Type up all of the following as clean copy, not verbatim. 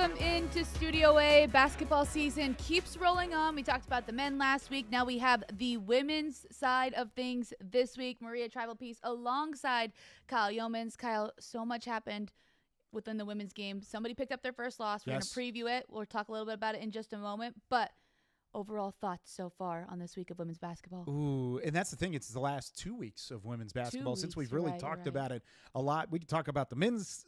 Welcome into Studio A. Basketball season keeps rolling on. We talked about the men last week. Now we have the women's side of things this week. Maria Trivelpiece alongside Kyle Youmans. Kyle, so much happened within the women's game. Somebody picked up their first loss. We're going to preview it. We'll talk a little bit about it in just a moment. But overall thoughts so far on this week of women's basketball? Ooh, and that's the thing. It's the last 2 weeks of women's basketball since we've really talked about it a lot. We could talk about the men's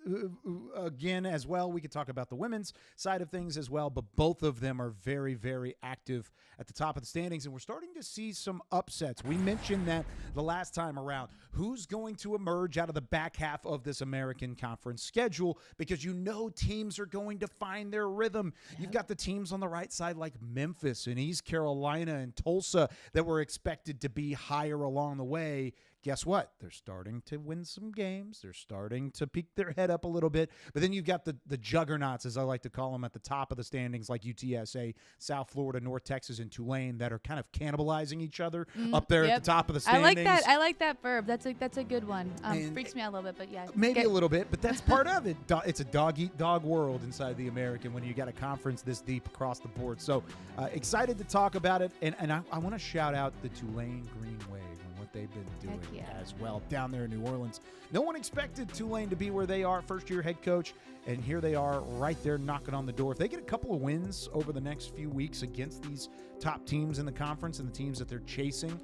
again as well. We could talk about the women's side of things as well, but both of them are very, very active at the top of the standings, and we're starting to see some upsets. We mentioned that the last time around. Who's going to emerge out of the back half of this American Conference schedule? Because you know teams are going to find their rhythm. Yep. You've got the teams on the right side like Memphis and East Carolina and Tulsa that were expected to be higher along the way. Guess what? They're starting to win some games. They're starting to peek their head up a little bit. But then you've got the juggernauts, as I like to call them, at the top of the standings, like UTSA, South Florida, North Texas, and Tulane, that are kind of cannibalizing each other up there at the top of the standings. I like that verb. That's a good one. Freaks me out a little bit, but yeah. Maybe a little bit, but that's part of it. It's a dog-eat-dog world inside the American when you got a conference this deep across the board. So excited to talk about it, and I want to shout out the Tulane Green Wave and what they've been doing as well down there in New Orleans. No one expected Tulane to be where they are, first-year head coach, and here they are right there knocking on the door. If they get a couple of wins over the next few weeks against these top teams in the conference and the teams that they're chasing,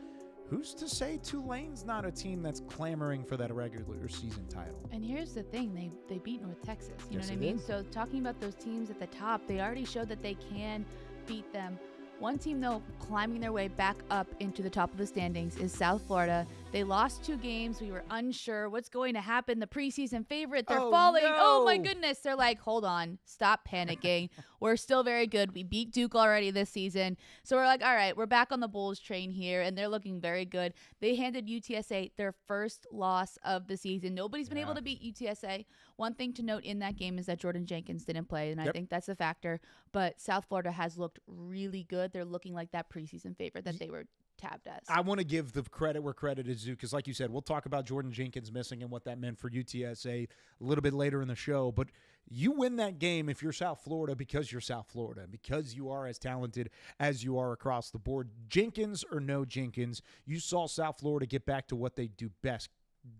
who's to say Tulane's not a team that's clamoring for that regular season title? And here's the thing. They beat North Texas. You know what I mean? So talking about those teams at the top, they already showed that they can beat them. One team, though, climbing their way back up into the top of the standings is South Florida. They lost 2 games. We were unsure what's going to happen. The preseason favorite, they're falling. No. Oh, my goodness. They're like, hold on. Stop panicking. We're still very good. We beat Duke already this season. So we're like, all right, we're back on the Bulls train here, and they're looking very good. They handed UTSA their first loss of the season. Nobody's been able to beat UTSA. One thing to note in that game is that Jordan Jenkins didn't play, and I think that's a factor. But South Florida has looked really good. They're looking like that preseason favorite that they were tabbed as. I want to give the credit where credit is due, because like you said, we'll talk about Jordan Jenkins missing and what that meant for UTSA a little bit later in the show. But you win that game if you're South Florida because you're South Florida, because you are as talented as you are across the board. Jenkins or no Jenkins, you saw South Florida get back to what they do best.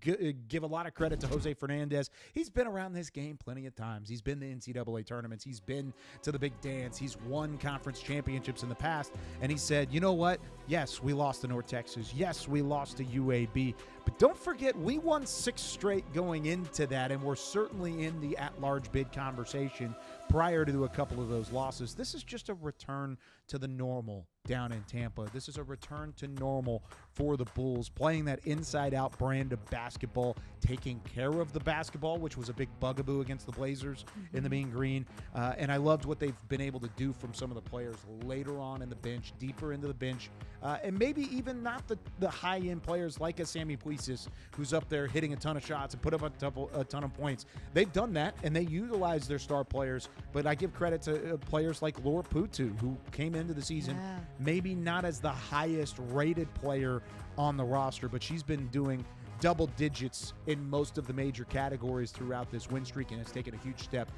Give a lot of credit to Jose Fernandez. He's been around this game plenty of times. He's been to NCAA tournaments. He's been to the big dance. He's won conference championships in the past. And he said, you know what? Yes, we lost to North Texas. Yes, we lost to UAB. But don't forget, we won 6 straight going into that, and we're certainly in the at-large bid conversation prior to a couple of those losses. This is just a return to the normal down in Tampa. This is a return to normal for the Bulls, playing that inside-out brand of basketball, taking care of the basketball, which was a big bugaboo against the Blazers in the Mean Green. And I loved what they've been able to do from some of the players later on in the bench, deeper into the bench, and maybe even not the high-end players like a Sammy Puisis, who's up there hitting a ton of shots and put up a ton of points. They've done that, and they utilize their star players, but I give credit to players like Laura Putu, who came into the season maybe not as the highest rated player on the roster, but she's been doing double digits in most of the major categories throughout this win streak, and has taken a huge step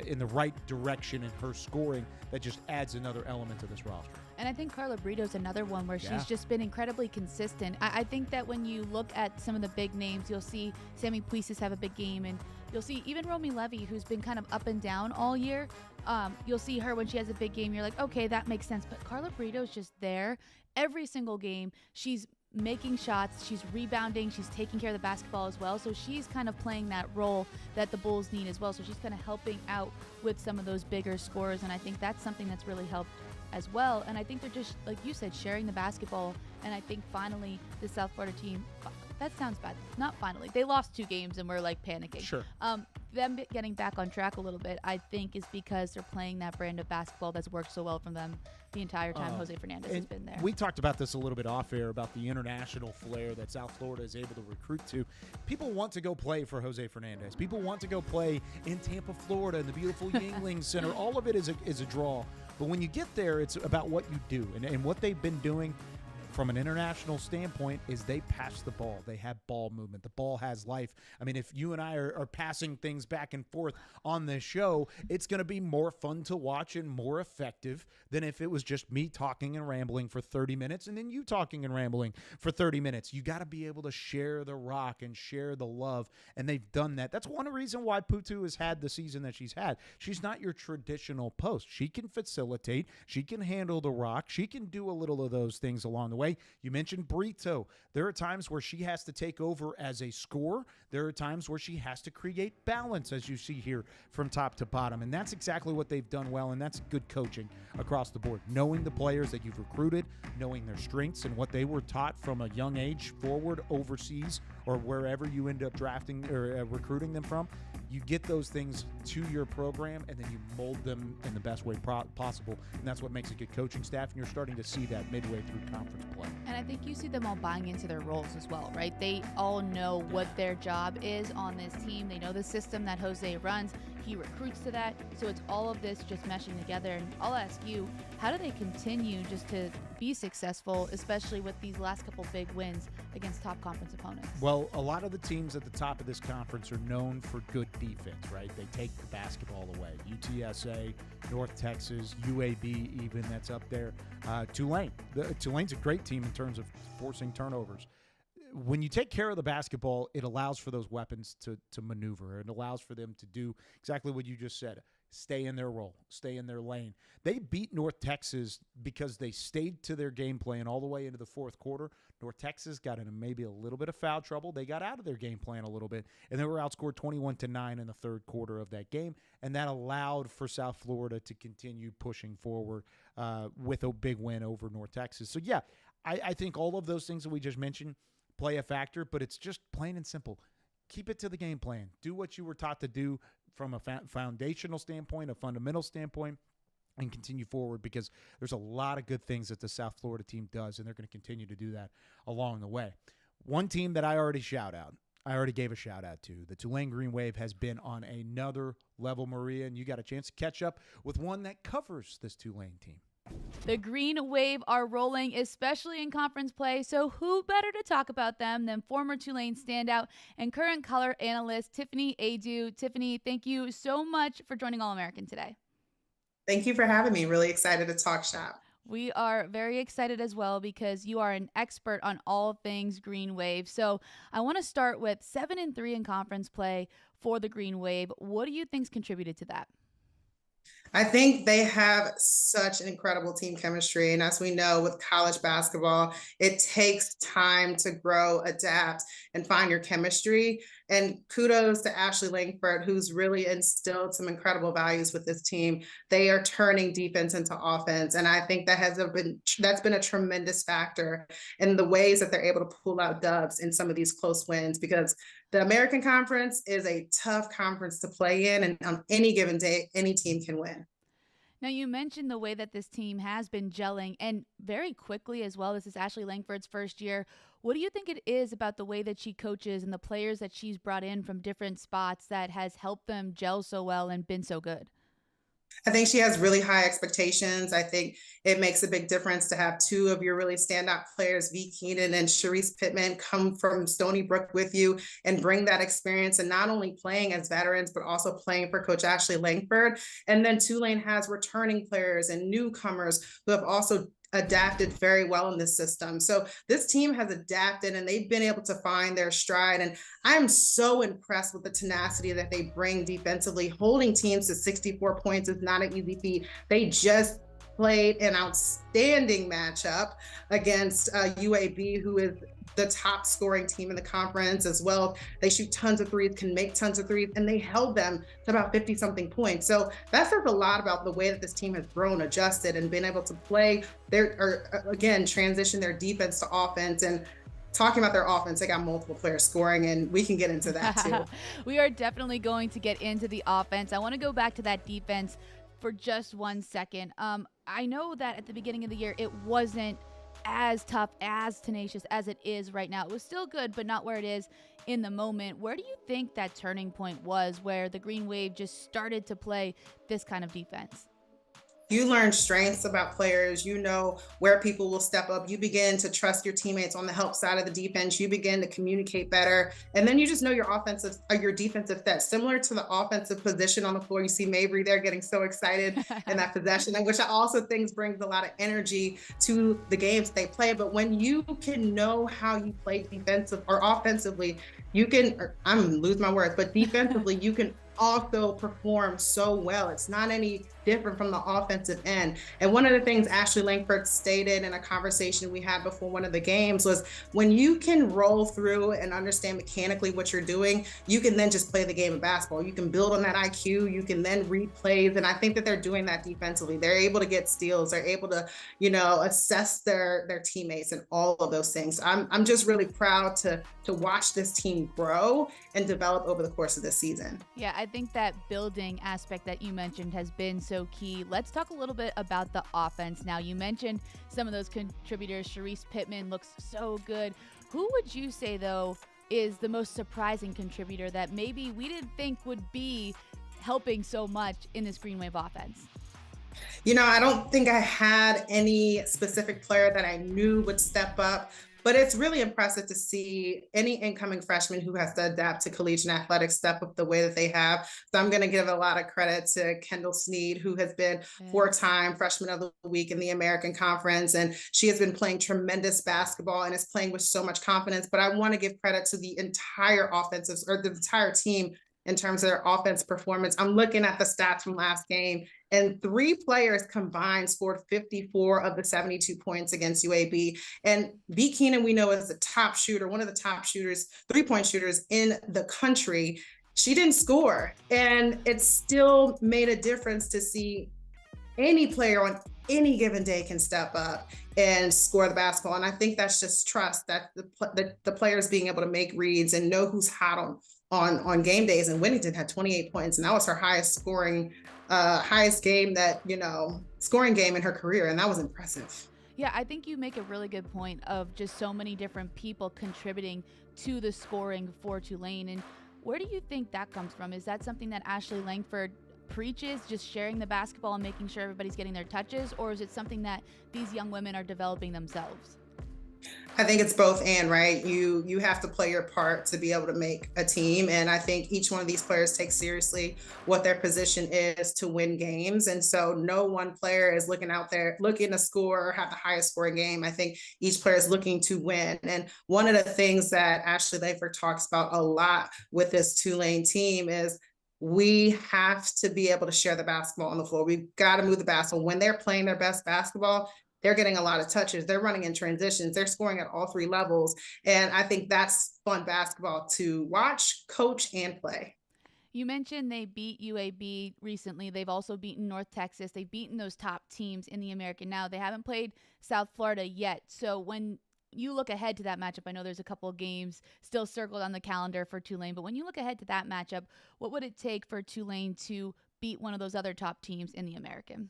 in the right direction in her scoring that just adds another element to this roster. And I think Carla Brito's another one where she's just been incredibly consistent. I think that when you look at some of the big names, you'll see Sammy Puisis have a big game, and you'll see even Romy Levy, who's been kind of up and down all year. You'll see her when she has a big game. You're like, okay, that makes sense. But Carla Brito's just there every single game. She's making shots, she's rebounding, she's taking care of the basketball as well. So she's kind of playing that role that the Bulls need as well. So she's kind of helping out with some of those bigger scores. And I think that's something that's really helped as well. And I think they're just, like you said, sharing the basketball. And I think finally the South Florida team, that sounds bad. Not finally. They lost 2 games and we're like panicking. Sure. Them getting back on track a little bit, I think, is because they're playing that brand of basketball that's worked so well from them the entire time Jose Fernandez has been there. We talked about this a little bit off air about the international flair that South Florida is able to recruit to. People want to go play for Jose Fernandez. People want to go play in Tampa, Florida, in the beautiful Youmans Center. All of it is a draw. But when you get there, it's about what you do. And what they've been doing from an international standpoint is they pass the ball. They have ball movement. The ball has life. I mean, if you and I are passing things back and forth on this show, it's going to be more fun to watch and more effective than if it was just me talking and rambling for 30 minutes and then you talking and rambling for 30 minutes. You got to be able to share the rock and share the love, and they've done that. That's one reason why Putu has had the season that she's had. She's not your traditional post. She can facilitate. She can handle the rock. She can do a little of those things along the way. You mentioned Brito. There are times where she has to take over as a scorer. There are times where she has to create balance, as you see here from top to bottom, and that's exactly what they've done well, and that's good coaching across the board. Knowing the players that you've recruited, knowing their strengths and what they were taught from a young age forward overseas or wherever you end up drafting or recruiting them from, you get those things to your program and then you mold them in the best way possible. And that's what makes a good coaching staff. And you're starting to see that midway through conference play. And I think you see them all buying into their roles as well, right? They all know what their job is on this team. They know the system that Jose runs. He recruits to that. So it's all of this just meshing together. And I'll ask you, how do they continue just to be successful, especially with these last couple big wins against top conference opponents? Well, a lot of the teams at the top of this conference are known for good defense, right? They take the basketball away. UTSA, North Texas, UAB even, that's up there. Tulane. Tulane's a great team in terms of forcing turnovers. When you take care of the basketball, it allows for those weapons to maneuver. It allows for them to do exactly what you just said. Stay in their role, stay in their lane. They beat North Texas because they stayed to their game plan all the way into the fourth quarter. North Texas got into maybe a little bit of foul trouble. They got out of their game plan a little bit, and they were outscored 21-9 in the third quarter of that game, and that allowed for South Florida to continue pushing forward with a big win over North Texas. So, yeah, I think all of those things that we just mentioned play a factor, but it's just plain and simple. Keep it to the game plan. Do what you were taught to do from a foundational standpoint, a fundamental standpoint, and continue forward, because there's a lot of good things that the South Florida team does, and they're going to continue to do that along the way. One team that I already gave a shout out to, the Tulane Green Wave, has been on another level, Maria, and you got a chance to catch up with one that covers this Tulane team. The Green Wave are rolling, especially in conference play, so who better to talk about them than former Tulane standout and current color analyst Tiffany Aidoo. Tiffany, thank you so much for joining All-American today. Thank you for having me. Really excited to talk shop. We are very excited as well because you are an expert on all things Green Wave. So I want to start with 7-3 in conference play for the Green Wave. What do you think's contributed to that? I think they have such an incredible team chemistry. And as we know, with college basketball, it takes time to grow, adapt, and find your chemistry. And kudos to Ashley Langford, who's really instilled some incredible values with this team. They are turning defense into offense. And I think that's been a tremendous factor in the ways that they're able to pull out dubs in some of these close wins, because the American Conference is a tough conference to play in, and on any given day, any team can win. Now, you mentioned the way that this team has been gelling, and very quickly as well. This is Ashley Langford's first year. What do you think it is about the way that she coaches and the players that she's brought in from different spots that has helped them gel so well and been so good? I think she has really high expectations. I think it makes a big difference to have two of your really standout players, V. Keenan and Sharice Pittman, come from Stony Brook with you and bring that experience, and not only playing as veterans, but also playing for Coach Ashley Langford. And then Tulane has returning players and newcomers who have also adapted very well in this system. So this team has adapted and they've been able to find their stride. And I'm so impressed with the tenacity that they bring defensively. Holding teams to 64 points is not an easy feat. They just played an outstanding matchup against UAB, who is the top scoring team in the conference as well. They shoot tons of threes, can make tons of threes, and they held them to about 50-something points. So that says a lot about the way that this team has grown, adjusted, and been able to play transition their defense to offense. And talking about their offense, they got multiple players scoring, and we can get into that too. We are definitely going to get into the offense. I want to go back to that defense for just 1 second. I know that at the beginning of the year, it wasn't as tough, as tenacious as it is right now. It was still good, but not where it is in the moment. Where do you think that turning point was where the Green Wave just started to play this kind of defense? You learn strengths about players. You know where people will step up. You begin to trust your teammates on the help side of the defense. You begin to communicate better. And then you just know your offensive or your defensive set. Similar to the offensive position on the floor. You see Mabry there getting so excited in that possession, which I also think brings a lot of energy to the games they play. But when you can know how you play defensive or offensively, you can, I'm losing my words, but defensively, you can also perform so well. It's not any different from the offensive end. And one of the things Ashley Langford stated in a conversation we had before one of the games was when you can roll through and understand mechanically what you're doing, you can then just play the game of basketball. You can build on that IQ. You can then read plays. And I think that they're doing that defensively. They're able to get steals. They're able to, assess their teammates and all of those things. I'm just really proud to watch this team grow and develop over the course of this season. Yeah, I think that building aspect that you mentioned has been so key. Let's talk a little bit about the offense now. You mentioned some of those contributors. Sharice Pittman looks so good. Who would you say, though, is the most surprising contributor that maybe we didn't think would be helping so much in this Green Wave offense? I don't think I had any specific player that I knew would step up. But it's really impressive to see any incoming freshman who has to adapt to collegiate athletics step up the way that they have. So I'm going to give a lot of credit to Kendall Sneed, who has been 4-time freshman of the week in the American Conference. And she has been playing tremendous basketball and is playing with so much confidence. But I want to give credit to the entire offensive or the entire team in terms of their offense performance. I'm looking at the stats from last game, and 3 players combined scored 54 of the 72 points against UAB. And V. Keenan, we know, is the top shooter, one of the top shooters, 3-point shooters in the country. She didn't score, and it still made a difference to see any player on any given day can step up and score the basketball. And I think that's just trust that the players being able to make reads and know who's hot on game days. And Whittington had 28 points, and that was her highest game scoring game in her career. And that was impressive. Yeah, I think you make a really good point of just so many different people contributing to the scoring for Tulane. And where do you think that comes from? Is that something that Ashley Langford preaches, just sharing the basketball and making sure everybody's getting their touches? Or is it something that these young women are developing themselves? I think it's both and, right? You have to play your part to be able to make a team. And I think each one of these players takes seriously what their position is to win games. And so no one player is looking out there, looking to score or have the highest scoring game. I think each player is looking to win. And one of the things that Ashley Langford talks about a lot with this Tulane team is we have to be able to share the basketball on the floor. We've got to move the basketball. When they're playing their best basketball, they're getting a lot of touches. They're running in transitions. They're scoring at all 3 levels. And I think that's fun basketball to watch, coach, and play. You mentioned they beat UAB recently. They've also beaten North Texas. They've beaten those top teams in the American. Now, they haven't played South Florida yet. So when you look ahead to that matchup, I know there's a couple of games still circled on the calendar for Tulane, but when you look ahead to that matchup, what would it take for Tulane to beat one of those other top teams in the American?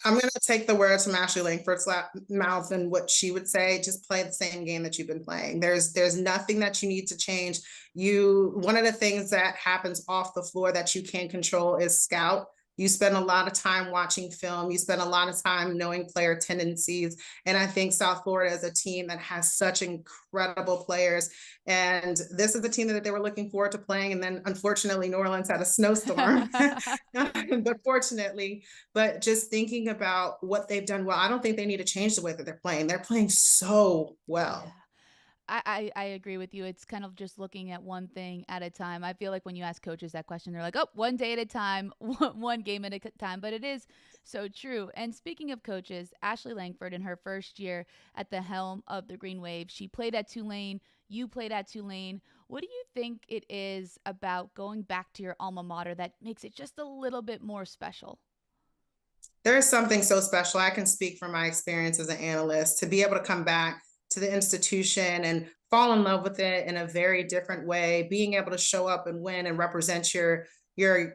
I'm going to take the words from Ashley Langford's mouth and what she would say, just play the same game that you've been playing. There's nothing that you need to change. One of the things that happens off the floor that you can control is scout. You spend a lot of time watching film. You spend a lot of time knowing player tendencies. And I think South Florida is a team that has such incredible players. And this is the team that they were looking forward to playing. And then unfortunately, New Orleans had a snowstorm, but just thinking about what they've done well, I don't think they need to change the way that they're playing. They're playing so well. Yeah. I agree with you. It's kind of just looking at one thing at a time. I feel like when you ask coaches that question, they're like, oh, one day at a time, one game at a time. But it is so true. And speaking of coaches, Ashley Langford in her first year at the helm of the Green Wave, she played at Tulane. You played at Tulane. What do you think it is about going back to your alma mater that makes it just a little bit more special? There's something so special. I can speak from my experience as an analyst to be able to come back to the institution and fall in love with it in a very different way, being able to show up and win and represent your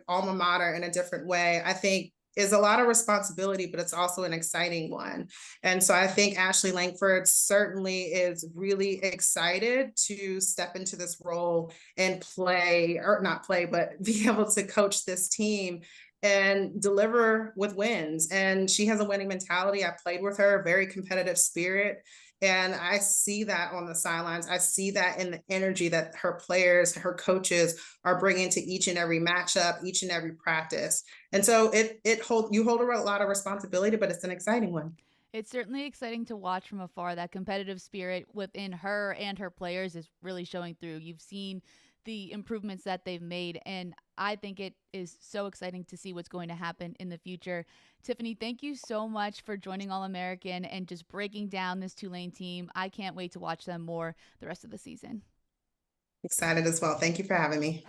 alma mater in a different way, I think is a lot of responsibility, but it's also an exciting one. And so I think Ashley Langford certainly is really excited to step into this role and play, or not play, but be able to coach this team and deliver with wins. And she has a winning mentality. I played with her, very competitive spirit. And I see that on the sidelines. I see that in the energy that her players, her coaches are bringing to each and every matchup, each and every practice. And so you hold a lot of responsibility, but it's an exciting one. It's certainly exciting to watch from afar. That competitive spirit within her and her players is really showing through. You've seen the improvements that they've made, and I think it is so exciting to see what's going to happen in the future. Tiffany, thank you so much for joining All-American and just breaking down this Tulane team. I can't wait to watch them more the rest of the season. Excited as well. Thank you for having me.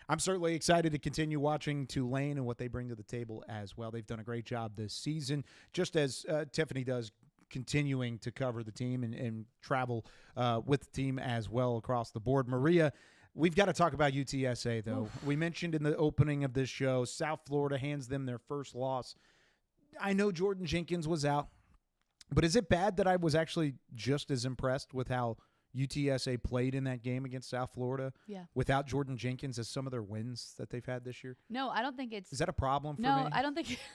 I'm certainly excited to continue watching Tulane and what they bring to the table as well. They've done a great job this season, just as Tiffany does, continuing to cover the team and travel with the team as well across the board. Maria, we've got to talk about UTSA, though. Oof. We mentioned in the opening of this show, South Florida hands them their first loss. I know Jordan Jenkins was out, but is it bad that I was actually just as impressed with how UTSA played in that game against South Florida without Jordan Jenkins as some of their wins that they've had this year? No, I don't think it's – Is that a problem for me? No, I don't think –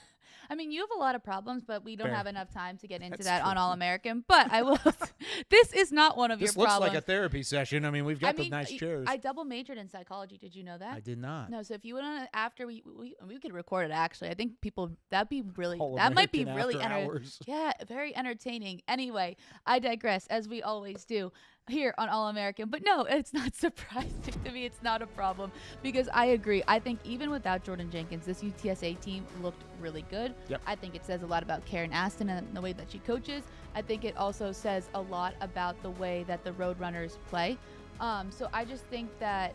I mean, you have a lot of problems, but we don't have enough time to get into that true. On All-American. But I will – this is not one of your problems. This looks like a therapy session. I mean, we've got the nice chairs. I double majored in psychology. Did you know that? I did not. No, so if you went on after we could record it, actually. I think people – that might be really yeah, very entertaining. Anyway, I digress, as we always do here on All-American. But no, it's not surprising to me. It's not a problem because I agree. I think even without Jordan Jenkins, this UTSA team looked really good. Yep. I think it says a lot about Karen Aston and the way that she coaches. I think it also says a lot about the way that the Roadrunners play. So I just think that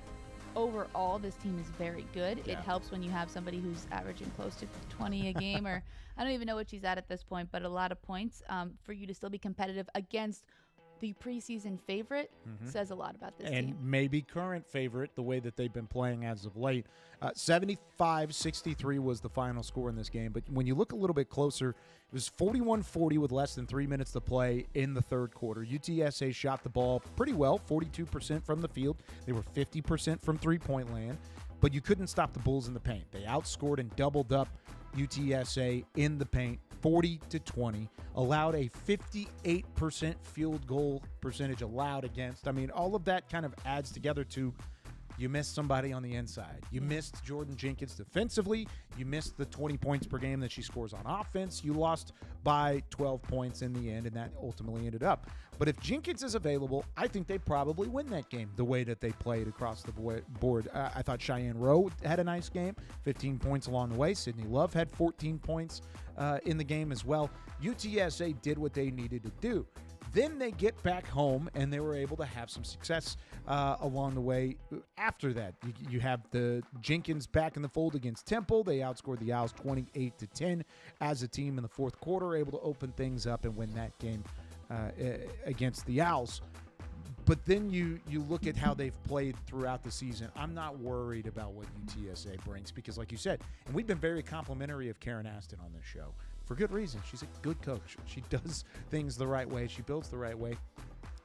overall this team is very good. Yeah. It helps when you have somebody who's averaging close to 20 a game or I don't even know what she's at this point, but a lot of points for you to still be competitive against the preseason favorite says a lot about this team. And maybe current favorite, the way that they've been playing as of late. 75-63 was the final score in this game. But when you look a little bit closer, it was 41-40 with less than 3 minutes to play in the third quarter. UTSA shot the ball pretty well, 42% from the field. They were 50% from three-point land. But you couldn't stop the Bulls in the paint. They outscored and doubled up UTSA in the paint, 40-20, allowed a 58% field goal percentage allowed against. I mean, all of that kind of adds together to you missed somebody on the inside. You missed Jordan Jenkins defensively. You missed the 20 points per game that she scores on offense. You lost by 12 points in the end, and that ultimately ended up. But if Jenkins is available, I think they probably win that game the way that they played across the board. I thought Cheyenne Rowe had a nice game, 15 points along the way. Sydney Love had 14 points in the game as well. UTSA did what they needed to do. Then they get back home, and they were able to have some success along the way after that. You have the Jenkins back in the fold against Temple. They outscored the Owls 28-10 as a team in the fourth quarter, able to open things up and win that game against the Owls. But then you look at how they've played throughout the season. I'm not worried about what UTSA brings because, like you said, and we've been very complimentary of Karen Aston on this show. For good reason. She's a good coach. She does things the right way. She builds the right way.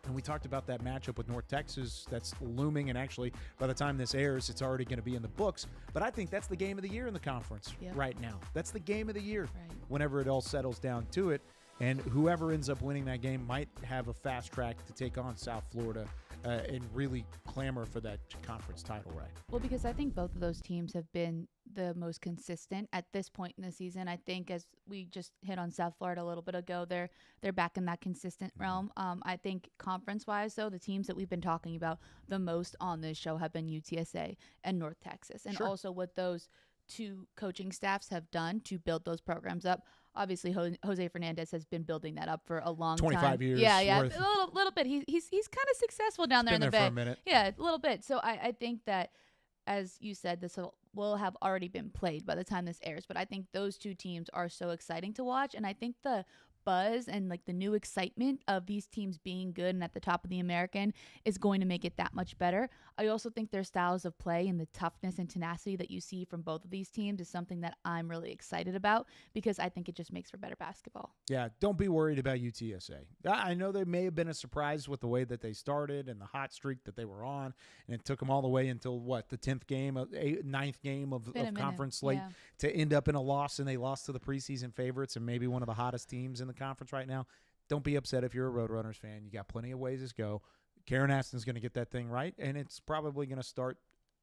And we talked about that matchup with North Texas that's looming, and actually by the time this airs, it's already going to be in the books. But I think that's the game of the year in the conference right now. That's the game of the year whenever it all settles down to it. And whoever ends up winning that game might have a fast track to take on South Florida and really clamor for that conference title, right? Well, because I think both of those teams have been the most consistent at this point in the season. I think as we just hit on South Florida a little bit ago, they're back in that consistent realm. I think conference-wise, though, the teams that we've been talking about the most on this show have been UTSA and North Texas. And also what those two coaching staffs have done to build those programs up. Obviously, Jose Fernandez has been building that up for a long 25 years. Yeah, worth. a little bit. He's kind of successful down there in the Bay. For a minute. Yeah, a little bit. So I think that, as you said, this will have already been played by the time this airs. But I think those two teams are so exciting to watch, and I think the buzz and like the new excitement of these teams being good and at the top of the American is going to make it that much better. I also think their styles of play and the toughness and tenacity that you see from both of these teams is something that I'm really excited about because I think it just makes for better basketball. Yeah, don't be worried about UTSA. I know they may have been a surprise with the way that they started and the hot streak that they were on, and it took them all the way until, the 10th game, 9th game of conference slate to end up in a loss, and they lost to the preseason favorites and maybe one of the hottest teams in the conference right now. Don't be upset if you're a Roadrunners fan. You got plenty of ways to go. Karen Aston's going to get that thing right, and it's probably going to start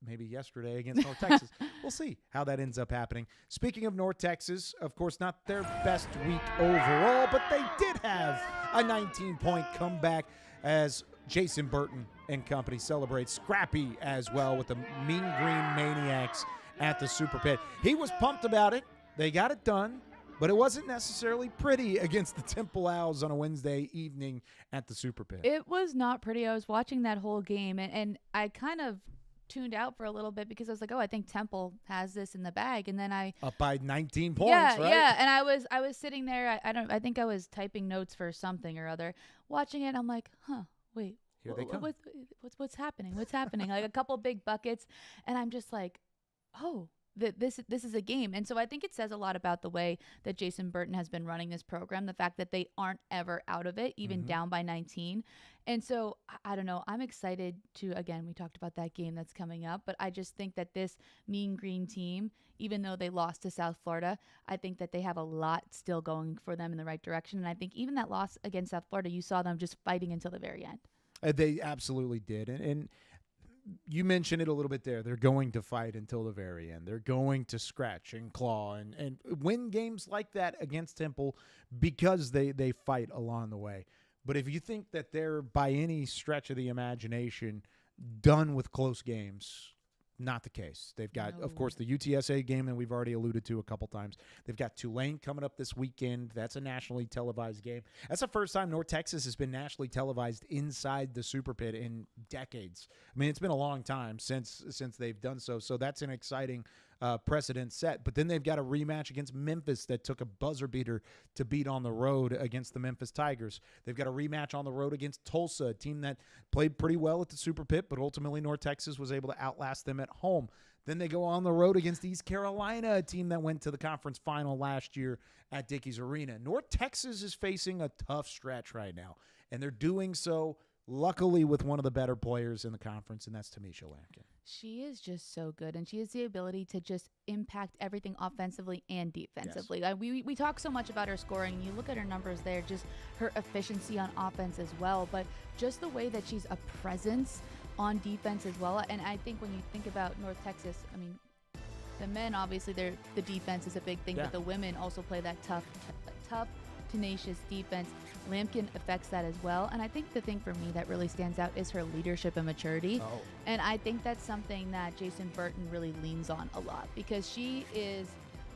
maybe yesterday against North Texas. We'll see how that ends up happening. Speaking of North Texas, of course, not their best week overall, but they did have a 19-point comeback as Jason Burton and company celebrate Scrappy as well with the Mean Green Maniacs at the Super Pit. He was pumped about it. They got it done, but it wasn't necessarily pretty against the Temple Owls on a Wednesday evening at the Super Pit. It was not pretty. I was watching that whole game, and I kind of tuned out for a little bit because I was like, oh, I think Temple has this in the bag, and then I up by 19 points, right? Yeah, and I was sitting there. I think I was typing notes for something or other, watching it. I'm like, wait, here they come. What's happening? What's happening? Like a couple big buckets, and I'm just like, oh. This is a game. And so I think it says a lot about the way that Jason Burton has been running this program, the fact that they aren't ever out of it, even down by 19. And so I don't know, I'm excited to, again, we talked about that game that's coming up, but I just think that this Mean Green team, even though they lost to South Florida, I think that they have a lot still going for them in the right direction. And I think even that loss against South Florida, you saw them just fighting until the very end. They absolutely did. And you mentioned it a little bit there. They're going to fight until the very end. They're going to scratch and claw and win games like that against Temple because they fight along the way. But if you think that they're, by any stretch of the imagination, done with close games, not the case. They've got, of course, the UTSA game that we've already alluded to a couple times. They've got Tulane coming up this weekend. That's a nationally televised game. That's the first time North Texas has been nationally televised inside the Super Pit in decades. I mean, it's been a long time since they've done so. So that's an exciting precedent set. But then they've got a rematch against Memphis that took a buzzer beater to beat on the road against the Memphis Tigers. They've got a rematch on the road against Tulsa, a team that played pretty well at the Super Pit, but ultimately North Texas was able to outlast them at home. Then they go on the road against East Carolina, a team that went to the conference final last year at Dickies Arena. North Texas is facing a tough stretch right now, and they're doing so luckily with one of the better players in the conference, and that's Tiffany Aidoo. She is just so good, and she has the ability to just impact everything offensively and defensively. Yes. We talk so much about her scoring, and you look at her numbers there, just her efficiency on offense as well, but just the way that she's a presence on defense as well. And I think when you think about North Texas, I mean, the men, obviously, the defense is a big thing, but the women also play that tough, tenacious defense. Lampkin affects that as well. And I think the thing for me that really stands out is her leadership and maturity. And I think that's something that Jason Burton really leans on a lot, because she is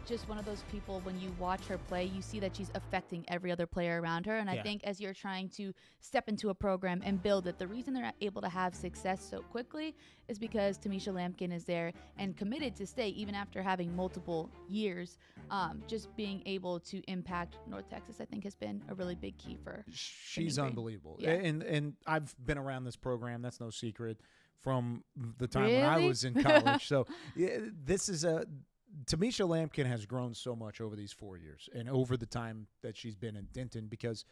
just one of those people, when you watch her play, you see that she's affecting every other player around her. And I think as you're trying to step into a program and build it, the reason they're able to have success so quickly is because Tiffany Lampkin is there and committed to stay even after having multiple years. Just being able to impact North Texas, I think, has been a really big key for. She's unbelievable. And I've been around this program, that's no secret, from the time when I was in college. So this is Tiffany Lampkin has grown so much over these 4 years and over the time that she's been in Denton, because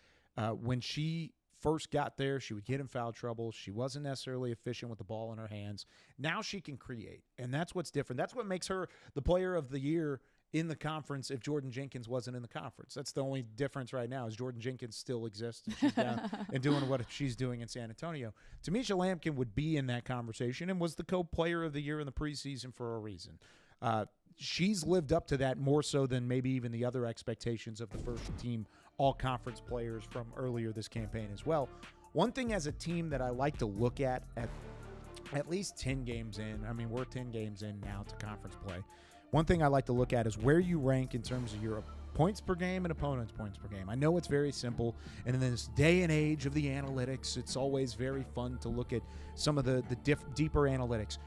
when she first got there, she would get in foul trouble. She wasn't necessarily efficient with the ball in her hands. Now she can create, and that's what's different. That's what makes her the player of the year in the conference if Jordan Jenkins wasn't in the conference. That's the only difference right now, is Jordan Jenkins still exists and she's down and doing what she's doing in San Antonio. Tiffany Lampkin would be in that conversation and was the co-player of the year in the preseason for a reason. She's lived up to that more so than maybe even the other expectations of the first-team all-conference players from earlier this campaign as well. One thing as a team that I like to look at least 10 games in, I mean, we're 10 games in now to conference play. One thing I like to look at is where you rank in terms of your points per game and opponents' points per game. I know it's very simple, and in this day and age of the analytics, it's always very fun to look at some of the deeper analytics.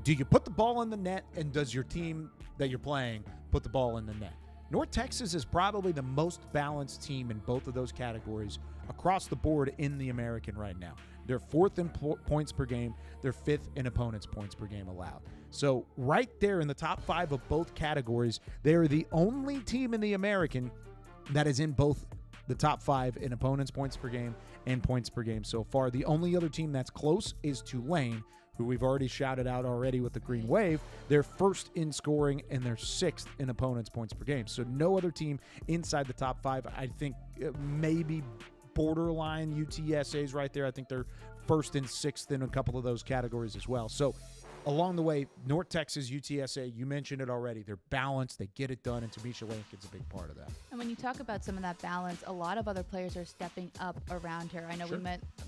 Do you put the ball in the net, and does your team that you're playing put the ball in the net? North Texas is probably the most balanced team in both of those categories across the board in the American right now. They're 4th in points per game. They're 5th in opponents' points per game allowed. So right there in the top 5 of both categories, they are the only team in the American that is in both the top 5 in opponents' points per game and points per game so far. The only other team that's close is Tulane, who we've already shouted out already with the Green Wave. They're 1st in scoring, and they're 6th in opponents' points per game. So no other team inside the top 5. I think maybe borderline UTSA's right there. I think they're 1st and 6th in a couple of those categories as well. So along the way, North Texas, UTSA, you mentioned it already. They're balanced. They get it done, and Tamisha Lankin's a big part of that. And when you talk about some of that balance, a lot of other players are stepping up around her. I know Sure.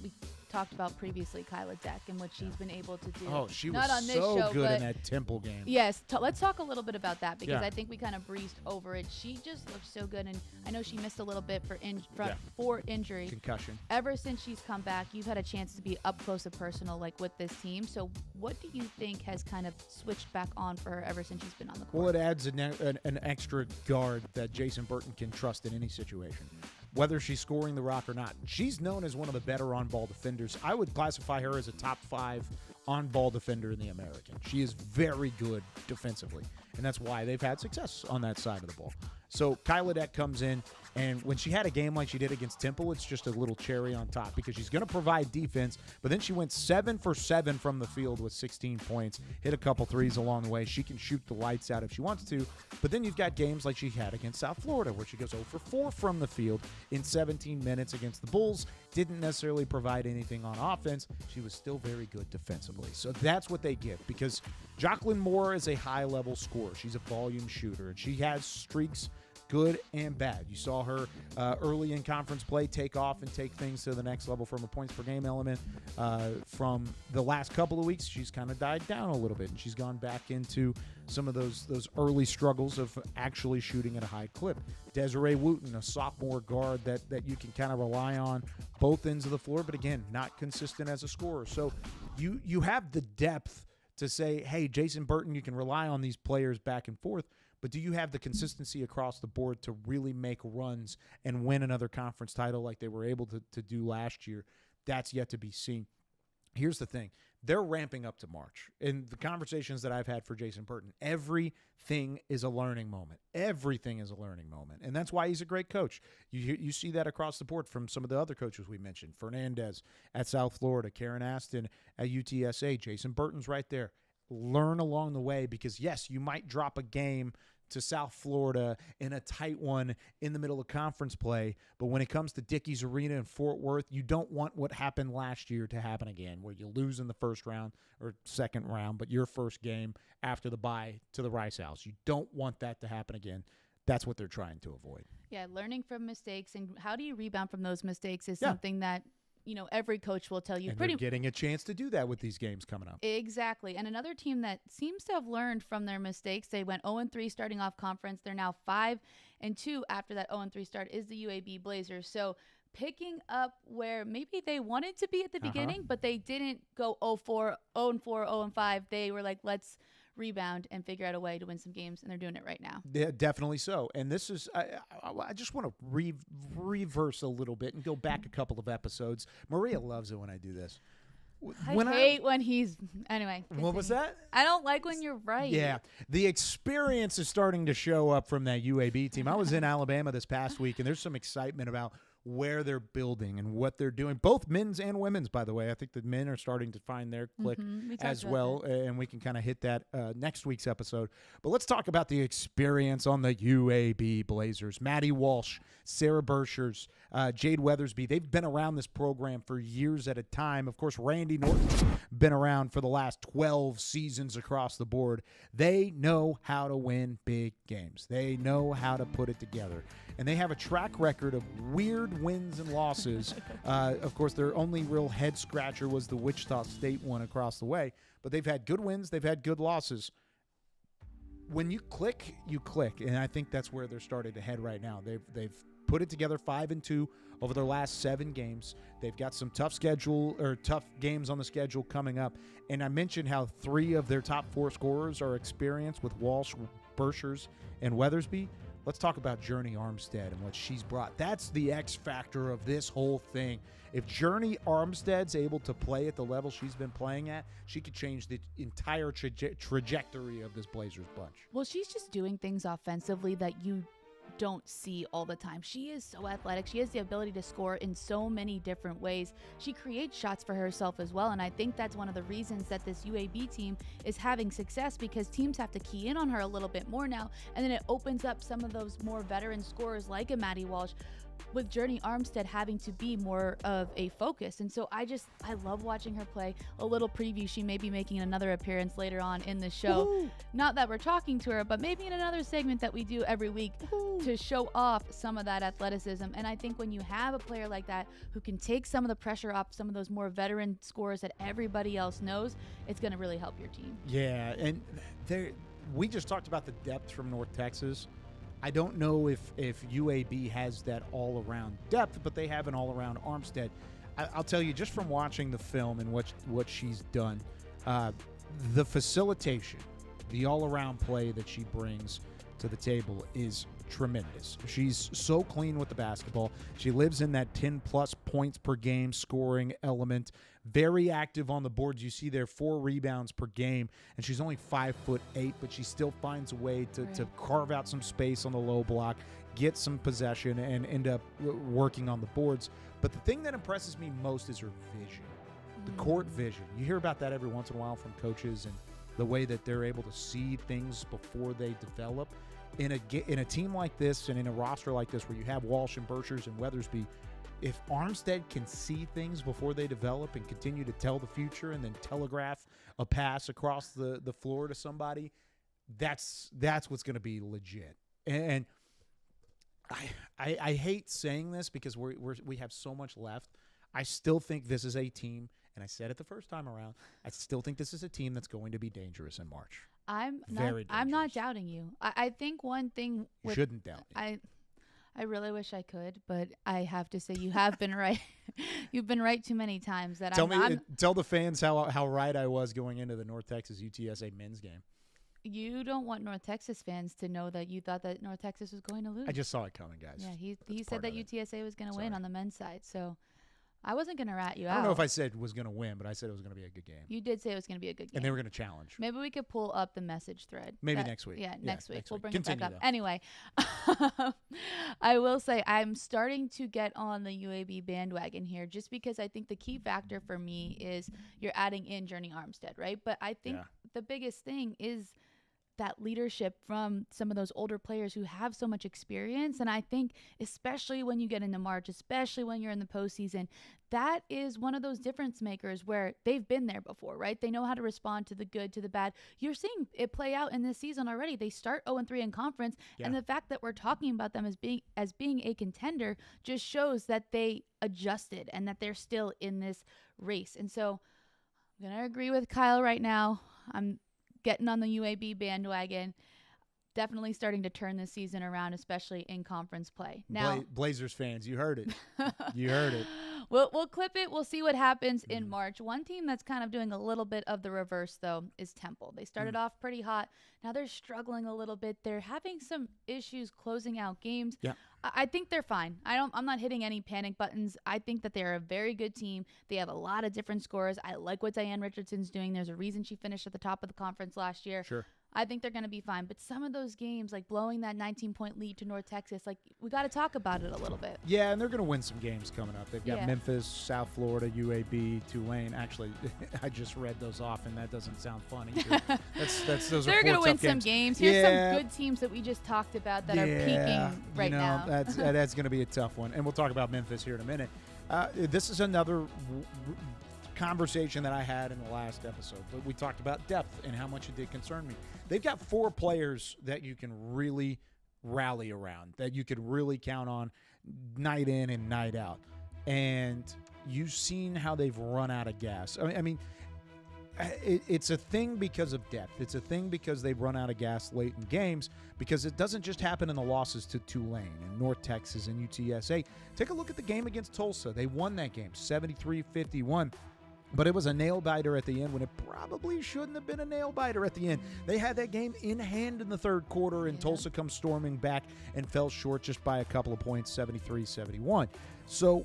we talked about previously Kyla Deck and what she's been able to do. Oh, she Not was on this so show, good in but that Temple game. yes, let's talk a little bit about that because Yeah. I think we kind of breezed over it. She just looks so good, and I know she missed a little bit for injury. Concussion. Ever since she's come back, you've had a chance to be up close and personal like with this team. So what do you think has kind of switched back on for her ever since she's been on the court? Well, it adds an extra guard that Jason Burton can trust in any situation, whether she's scoring the rock or not. She's known as one of the better on-ball defenders. I would classify her as a top 5 on-ball defender in the American. She is very good defensively, and that's why they've had success on that side of the ball. So Kyla Deck comes in, and when she had a game like she did against Temple, it's just a little cherry on top because she's going to provide defense, but then she went 7 for 7 from the field with 16 points, hit a couple threes along the way. She can shoot the lights out if she wants to, but then you've got games like she had against South Florida where she goes 0 for 4 from the field in 17 minutes against the Bulls. Didn't necessarily provide anything on offense. She was still very good defensively. So that's what they give because Jocelyn Moore is a high-level scorer. She's a volume shooter, and she has streaks good and bad. You saw her early in conference play take off and take things to the next level from a points per game element. From the last couple of weeks, she's kind of died down a little bit, and she's gone back into some of those early struggles of actually shooting at a high clip. Desiree Wooten, a sophomore guard that you can kind of rely on both ends of the floor, but again, not consistent as a scorer. So you have the depth to say, hey, Jason Burton, you can rely on these players back and forth, but do you have the consistency across the board to really make runs and win another conference title like they were able to do last year? That's yet to be seen. Here's the thing. They're ramping up to March. In the conversations that I've had for Jason Burton, everything is a learning moment. Everything is a learning moment. And that's why he's a great coach. You see that across the board from some of the other coaches we mentioned. Fernandez at South Florida, Karen Aston at UTSA, Jason Burton's right there. Learn along the way because, yes, you might drop a game to South Florida in a tight one in the middle of conference play, but when it comes to Dickies Arena in Fort Worth, you don't want what happened last year to happen again, where you lose in the first round or second round, but your first game after the bye to the Rice House. You don't want that to happen again. That's what they're trying to avoid. Yeah, learning from mistakes and how do you rebound from those mistakes is something that every coach will tell you. And they're getting a chance to do that with these games coming up. Exactly. And another team that seems to have learned from their mistakes, they went 0-3 starting off conference. They're now 5-2 after that 0-3 start is the UAB Blazers. So picking up where maybe they wanted to be at the beginning, but they didn't go 0-4, 0-5. They were like, let's rebound and figure out a way to win some games, and they're doing it right now. Yeah, definitely so. And this is, I just want to reverse a little bit and go back a couple of episodes. Maria loves it when I do this. I hate when he's, anyway. What was that? I don't like when you're right. Yeah. The experience is starting to show up from that UAB team. I was in Alabama this past week, and there's some excitement about where they're building and what they're doing, both men's and women's, by the way. I think the men are starting to find their click as well, and we can kind of hit that next week's episode. But let's talk about the experience on the UAB Blazers. Maddie Walsh, Sarah Bershers, Jade Weathersby, they've been around this program for years at a time. Of course, Randy Norton's been around for the last 12 seasons across the board. They know how to win big games. They know how to put it together. And they have a track record of weird wins and losses. Of course, their only real head-scratcher was the Wichita State one across the way. But they've had good wins. They've had good losses. When you click, you click. And I think that's where they're starting to head right now. They've put it together 5-2 over their last 7 games. They've got some tough games on the schedule coming up. And I mentioned how 3 of their top 4 scorers are experienced with Walsh, Bershers, and Weathersby. let's talk about Journey Armstead and what she's brought. That's the X factor of this whole thing. If Journey Armstead's able to play at the level she's been playing at, she could change the entire trajectory of this Blazers bunch. Well, she's just doing things offensively that you don't see all the time. She is so athletic. She has the ability to score in so many different ways. She creates shots for herself as well, and I think that's one of the reasons that this UAB team is having success, because teams have to key in on her a little bit more now, and then it opens up some of those more veteran scorers like a Maddie Walsh, with Journey Armstead having to be more of a focus. And so I love watching her play. A little preview, she may be making another appearance later on in the show. Woo-hoo. Not that we're talking to her, but maybe in another segment that we do every week to show off some of that athleticism. And I think when you have a player like that who can take some of the pressure off some of those more veteran scorers that everybody else knows, it's going to really help your team. Yeah, and we just talked about the depth from North Texas. I don't know if UAB has that all-around depth, but they have an all-around Armstead. I'll tell you, just from watching the film and what she's done, the facilitation, the all-around play that she brings to the table is tremendous. She's so clean with the basketball. She lives in that 10-plus points per game scoring element. Very active on the boards. You see there 4 rebounds per game, and she's only 5'8", but she still finds a way to carve out some space on the low block, get some possession, and end up working on the boards. But the thing that impresses me most is her vision, the court vision. You hear about that every once in a while from coaches, and the way that they're able to see things before they develop. In a team like this and in a roster like this where you have Walsh and Birchers and Weathersby, if Armstead can see things before they develop and continue to tell the future and then telegraph a pass across the floor to somebody, that's what's going to be legit. And I hate saying this because we have so much left. I still think this is a team, and I said it the first time around, I still think this is a team that's going to be dangerous in March. I'm not doubting you. I think one thing you shouldn't doubt me. I really wish I could, but I have to say you have been right. You've been right too many times. That tell the fans how right I was going into the North Texas UTSA men's game. You don't want North Texas fans to know that you thought that North Texas was going to lose. I just saw it coming, guys. Yeah, he said that UTSA was going to win on the men's side, so I wasn't going to rat you out. I don't know if I said was going to win, but I said it was going to be a good game. You did say it was going to be a good game. And they were going to challenge. Maybe we could pull up the message thread. Maybe next week. Yeah, next week. We'll bring Continue, it back up. though. Anyway, I will say I'm starting to get on the UAB bandwagon here just because I think the key factor for me is you're adding in Journey Armstead, right? But I think the biggest thing is that leadership from some of those older players who have so much experience. And I think especially when you get into March, especially when you're in the postseason, that is one of those difference makers where they've been there before, right? They know how to respond to the good, to the bad. You're seeing it play out in this season already. They start 0-3 in conference. And the fact that we're talking about them as being a contender just shows that they adjusted and that they're still in this race. And so I'm going to agree with Kyle right now. I'm getting on the UAB bandwagon, definitely starting to turn this season around, especially in conference play. Now, Blazers fans, you heard it. You heard it. We'll clip it. We'll see what happens in March. One team that's kind of doing a little bit of the reverse, though, is Temple. They started off pretty hot. Now they're struggling a little bit. They're having some issues closing out games. Yeah. I think they're fine. I'm not hitting any panic buttons. I think that they're a very good team. They have a lot of different scorers. I like what Diane Richardson's doing. There's a reason she finished at the top of the conference last year. Sure. I think they're going to be fine. But some of those games, like blowing that 19-point lead to North Texas, like we got to talk about it a little bit. Yeah, and they're going to win some games coming up. They've got Memphis, South Florida, UAB, Tulane. Actually, I just read those off, and that doesn't sound funny. Those they're going to win some games. Here's some good teams that we just talked about that are peaking right now. That's going to be a tough one. And we'll talk about Memphis here in a minute. This is another conversation that I had in the last episode. But we talked about depth and how much it did concern me. They've got 4 players that you can really rally around, that you could really count on night in and night out. And you've seen how they've run out of gas. I mean, it's a thing because of depth. It's a thing because they've run out of gas late in games, because it doesn't just happen in the losses to Tulane and North Texas and UTSA. Take a look at the game against Tulsa. They won that game 73-51. But it was a nail-biter at the end when it probably shouldn't have been a nail-biter at the end. They had that game in hand in the third quarter, and Tulsa comes storming back and fell short just by a couple of points, 73-71. So,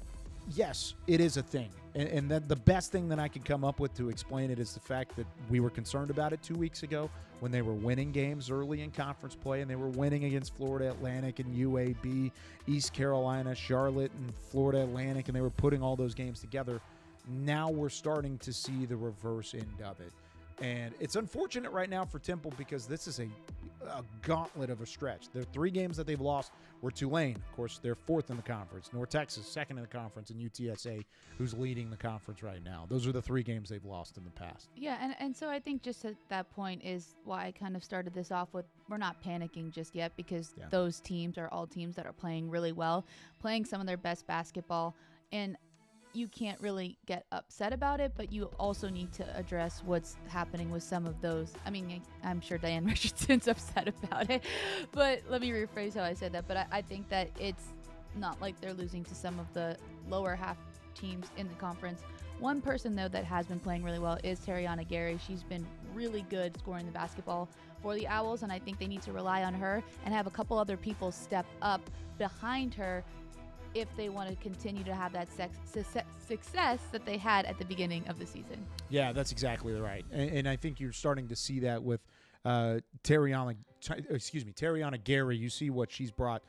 yes, it is a thing. And that the best thing that I could come up with to explain it is the fact that we were concerned about it 2 weeks ago when they were winning games early in conference play, and they were winning against Florida Atlantic and UAB, East Carolina, Charlotte, and Florida Atlantic, and they were putting all those games together. Now we're starting to see the reverse end of it. And it's unfortunate right now for Temple because this is a gauntlet of a stretch. The 3 games that they've lost were Tulane. Of course, they're 4th in the conference. North Texas, 2nd in the conference. And UTSA, who's leading the conference right now. Those are the 3 games they've lost in the past. Yeah, and so I think just at that point is why I kind of started this off with we're not panicking just yet because those teams are all teams that are playing really well, playing some of their best basketball. And you can't really get upset about it, but you also need to address what's happening with some of those. I mean, I'm sure Diane Richardson's upset about it, but let me rephrase how I said that. But I think that it's not like they're losing to some of the lower half teams in the conference. One person, though, that has been playing really well is Terriana Gary. She's been really good scoring the basketball for the Owls, and I think they need to rely on her and have a couple other people step up behind her if they want to continue to have that success that they had at the beginning of the season. Yeah, that's exactly right. And I think you're starting to see that with Terriana Gary. You see what she's brought.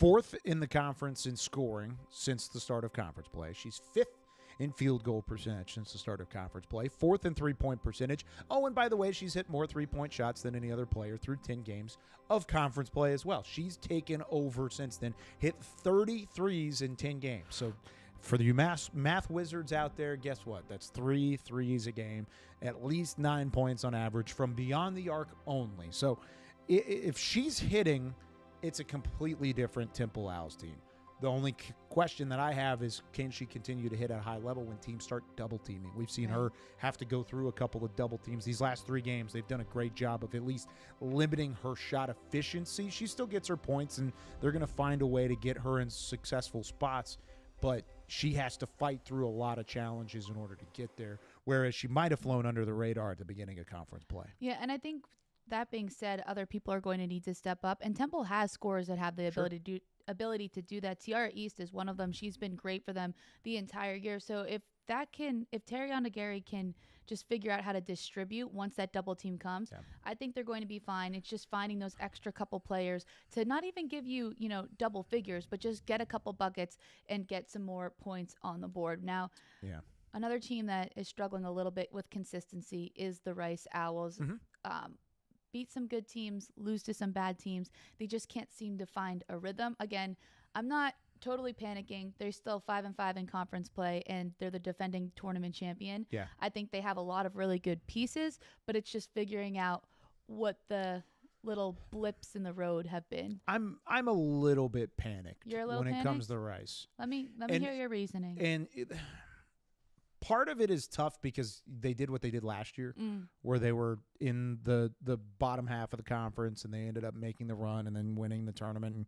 4th in the conference in scoring since the start of conference play. She's 5th in field goal percentage since the start of conference play, 4th in three-point percentage. Oh, and by the way, she's hit more three-point shots than any other player through 10 games of conference play as well. She's taken over since then, hit 33s in 10 games. So for the math wizards out there, guess what? That's 3 threes a game, at least 9 points on average from beyond the arc only. So if she's hitting, it's a completely different Temple Owls team. The only question that I have is, can she continue to hit at a high level when teams start double teaming? We've seen her have to go through a couple of double teams. These last 3 games, they've done a great job of at least limiting her shot efficiency. She still gets her points, and they're going to find a way to get her in successful spots, but she has to fight through a lot of challenges in order to get there, whereas she might have flown under the radar at the beginning of conference play. Yeah, and I think that being said, other people are going to need to step up, and Temple has scorers that have the ability to do that. Tiara East is one of them. She's been great for them the entire year. So if Terriana Gary can just figure out how to distribute once that double team comes, I think they're going to be fine. It's just finding those extra couple players to not even give you, double figures, but just get a couple buckets and get some more points on the board. Now, another team that is struggling a little bit with consistency is the Rice Owls. Beat some good teams, lose to some bad teams. They just can't seem to find a rhythm. Again, I'm not totally panicking. They're still 5-5 in conference play, and they're the defending tournament champion. Yeah. I think they have a lot of really good pieces, but it's just figuring out what the little blips in the road have been. I'm a little bit panicked. You're a little when panicked? it comes to Rice. Let me hear your reasoning. And part of it is tough because they did what they did last year, where they were in the bottom half of the conference, and they ended up making the run and then winning the tournament and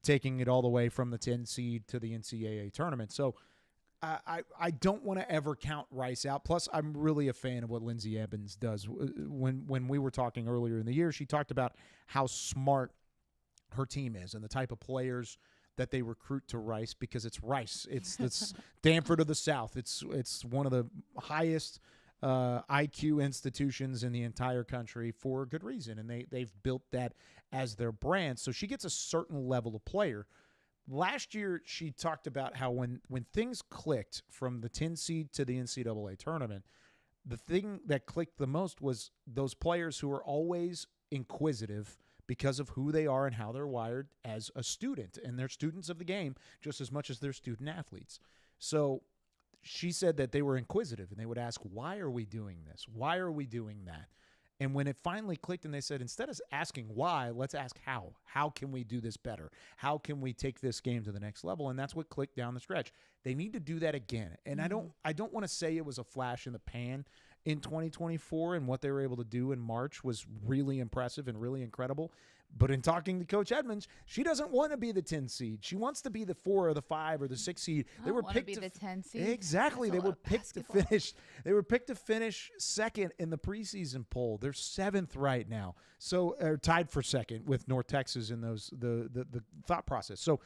taking it all the way from the 10 seed to the NCAA tournament. So I don't want to ever count Rice out. Plus, I'm really a fan of what Lindsay Evans does. When we were talking earlier in the year, she talked about how smart her team is and the type of players that they recruit to Rice, because it's Rice. It's Stanford of the South. It's one of the highest IQ institutions in the entire country for a good reason, and they've built that as their brand. So she gets a certain level of player. Last year, she talked about how when things clicked from the 10 seed to the NCAA tournament, the thing that clicked the most was those players who are always inquisitive because of who they are and how they're wired as a student. And they're students of the game just as much as they're student athletes. So she said that they were inquisitive, and they would ask, why are we doing this? Why are we doing that? And when it finally clicked and they said, instead of asking why, let's ask how. How can we do this better? How can we take this game to the next level? And that's what clicked down the stretch. They need to do that again. And I don't want to say it was a flash in the pan in 2024, and what they were able to do in March was really impressive and really incredible. But in talking to Coach Edmonds, she doesn't want to be the 10 seed. She wants to be the 4 or the 5 or the 6 seed. They were picked to be the 10 seed. Exactly. They were picked to finish. They were picked to finish second in the preseason poll. They're 7th right now. So tied for second with North Texas in those the thought process. So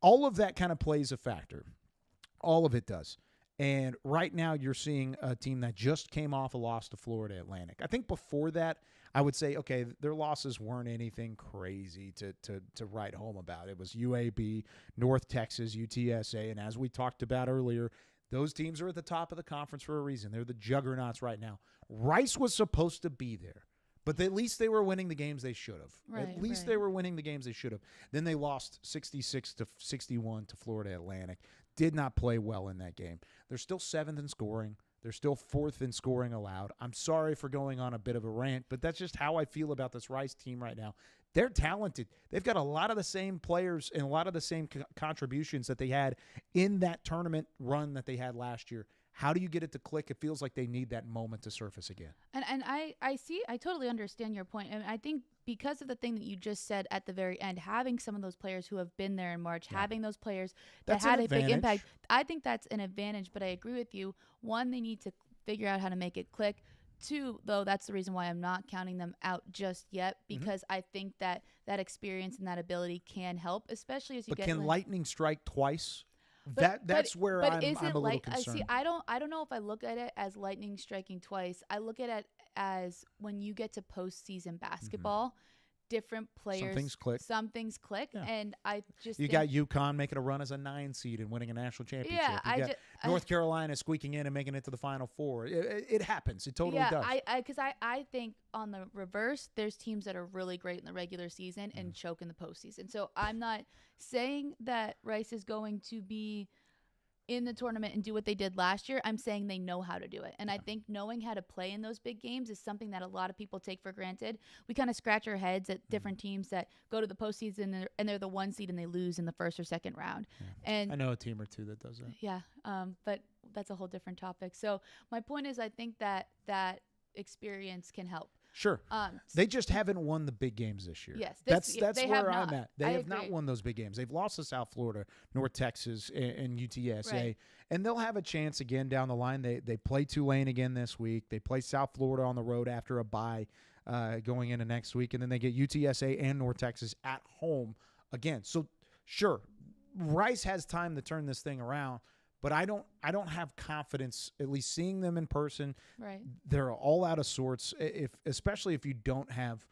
all of that kind of plays a factor. All of it does. And right now you're seeing a team that just came off a loss to Florida Atlantic. I think before that, I would say, okay, their losses weren't anything crazy to write home about. It was UAB, North Texas, UTSA, and as we talked about earlier, those teams are at the top of the conference for a reason. They're the juggernauts right now. Rice was supposed to be there, but at least they were winning the games they should have. At least they were winning the games they should have. Then they lost 66-61 to Florida Atlantic. Did not play well in that game. They're still 7th in scoring. They're still 4th in scoring allowed. I'm sorry for going on a bit of a rant, but that's just how I feel about this Rice team right now. They're talented. They've got a lot of the same players and a lot of the same contributions that they had in that tournament run that they had last year. How do you get it to click? It feels like they need that moment to surface again. And I totally understand your point. And I think because of the thing that you just said at the very end, having some of those players who have been there in March, having those players that had a big impact, I think that's an advantage. But I agree with you. One, they need to figure out how to make it click. Two, though, that's the reason why I'm not counting them out just yet, because I think that experience and that ability can help, especially as you get. But can lightning strike twice? That's where I'm a little concerned. See, I don't know if I look at it as lightning striking twice. I look at it as when you get to postseason basketball, different players. Some things click. Yeah. And I just got UConn making a run as a 9 seed and winning a national championship. Yeah, you got North Carolina squeaking in and making it to the Final Four. It happens. It totally does. Because I think on the reverse, there's teams that are really great in the regular season and choke in the postseason. So I'm not saying that Rice is going to be in the tournament and do what they did last year. I'm saying they know how to do it. And I think knowing how to play in those big games is something that a lot of people take for granted. We kind of scratch our heads at different teams that go to the postseason and they're the 1 seed and they lose in the first or second round. Yeah. And I know a team or two that does that. Yeah. But that's a whole different topic. So my point is, I think that experience can help. Sure. They just haven't won the big games this year. Yes. That's where I'm at. They have not won those big games. They've lost to South Florida, North Texas, and UTSA. Right. And they'll have a chance again down the line. They play Tulane again this week. They play South Florida on the road after a bye going into next week. And then they get UTSA and North Texas at home again. So, sure, Rice has time to turn this thing around. But I don't have confidence, at least seeing them in person. Right. They're all out of sorts, especially if you don't have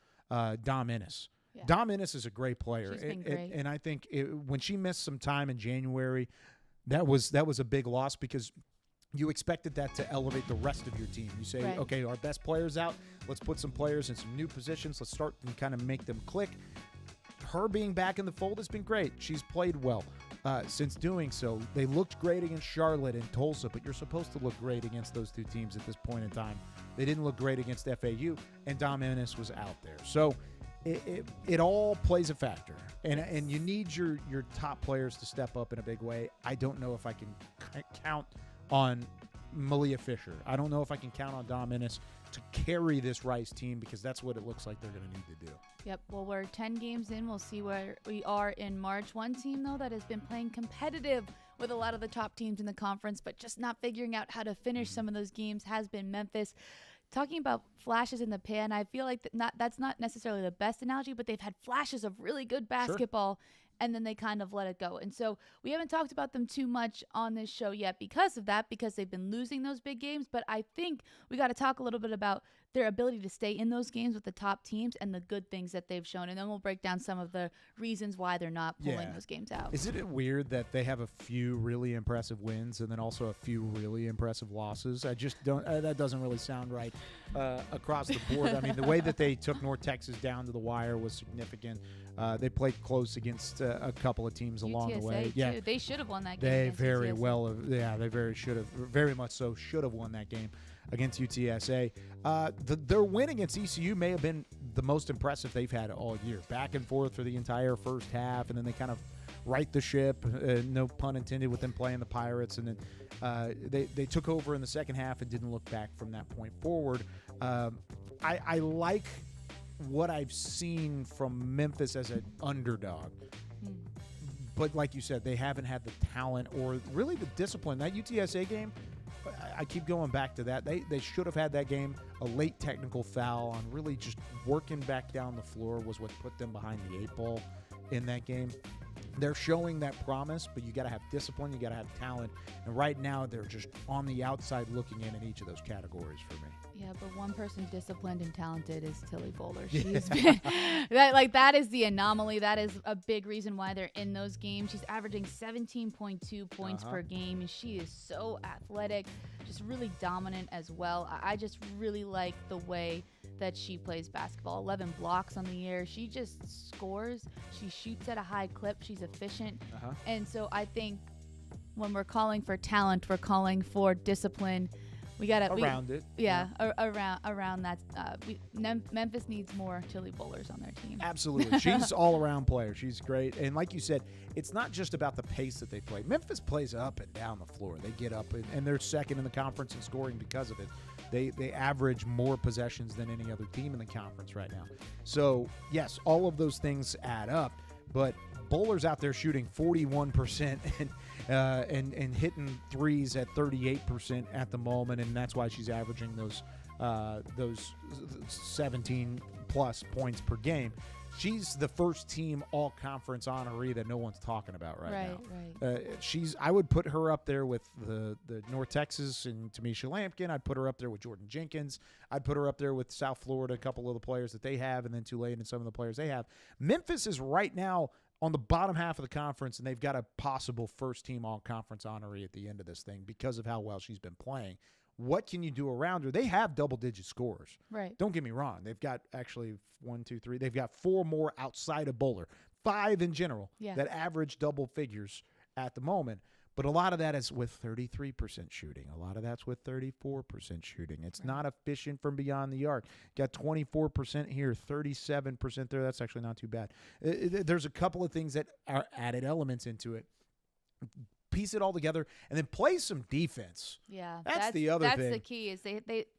Dom Ennis. Yeah. Dom Ennis is a great player. She's been great. And I think when she missed some time in January, that was a big loss because you expected that to elevate the rest of your team. You say, okay, our best player's out. Let's put some players in some new positions. Let's start and kind of make them click. Her being back in the fold has been great. She's played well since doing so. They looked great against Charlotte and Tulsa, but you're supposed to look great against those two teams at this point in time. They didn't look great against FAU, and Dom Ennis was out there. So it all plays a factor, and you need your top players to step up in a big way. I don't know if I can count on Malia Fisher. I don't know if I can count on Dom Ennis to carry this Rice team because that's what it looks like they're going to need to do. Yep. Well, we're 10 games in. We'll see where we are in March. One team, though, that has been playing competitive with a lot of the top teams in the conference, but just not figuring out how to finish some of those games has been Memphis. Talking about flashes in the pan, I feel like that's not necessarily the best analogy, but they've had flashes of really good basketball. Sure. And then they kind of let it go. And so we haven't talked about them too much on this show yet because of that, because they've been losing those big games. But I think we got to talk a little bit about their ability to stay in those games with the top teams and the good things that they've shown. And then we'll break down some of the reasons why they're not pulling those games out. Isn't it weird that they have a few really impressive wins and then also a few really impressive losses? I just don't that doesn't really sound right across the board. I mean, the way that they took North Texas down to the wire was significant. They played close against a couple of teams along the way. Too. Yeah, they should have won that game. They very well, they very much so should have won that game against UTSA. Their win against ECU may have been the most impressive they've had all year. Back and forth for the entire first half, and then they kind of right the ship, no pun intended, with them playing the Pirates, and then they took over in the second half and didn't look back from that point forward. I like what I've seen from Memphis as an underdog. But like you said, they haven't had the talent or really the discipline. That UTSA game, I keep going back to that. They should have had that game. A late technical foul on really just working back down the floor was what put them behind the 8 ball in that game. They're showing that promise, but you got to have discipline, you got to have talent. And right now, they're just on the outside looking in each of those categories for me. Yeah, but one person disciplined and talented is Tilly Bowler. She's been that is the anomaly. That is a big reason why they're in ththose games. She's averaging 17.2 points per game, and she is so athletic, just really dominant as well. I just really like the way that she plays basketball. 11 blocks on the year. She just scores. She shoots at a high clip. She's efficient. And so I think when we're calling for talent, we're calling for discipline. We got to around it. Yeah, around that. Memphis needs more Tilly Bowlers on their team. Absolutely. She's all-around player. She's great. And like you said, it's not just about the pace that they play. Memphis plays up and down the floor. They get up, and they're second in the conference in scoring because of it. They average more possessions than any other team in the conference right now. So, yes, all of those things add up. But Bowler's out there shooting 41% and hitting threes at 38% at the moment, and that's why she's averaging those 17-plus points per game. She's the first team all-conference honoree that no one's talking about right now. Right. I would put her up there with the North Texas and Tamisha Lampkin. I'd put her up there with Jordan Jenkins. I'd put her up there with South Florida, a couple of the players that they have, and then Tulane and some of the players they have. Memphis is right now on the bottom half of the conference, and they've got a possible first-team all-conference honoree at the end of this thing because of how well she's been playing. What can you do around her? They have double-digit scorers. Right. Don't get me wrong. They've got actually 1, 2, 3. They've got 4 more outside of Bowler, 5 in general that average double figures at the moment. But a lot of that is with 33% shooting. A lot of that's with 34% shooting. It's not efficient from beyond the arc. Got 24% here, 37% there. That's actually not too bad. There's a couple of things that are added elements into it. Piece it all together and then play some defense. Yeah, that's the other thing. That's the key is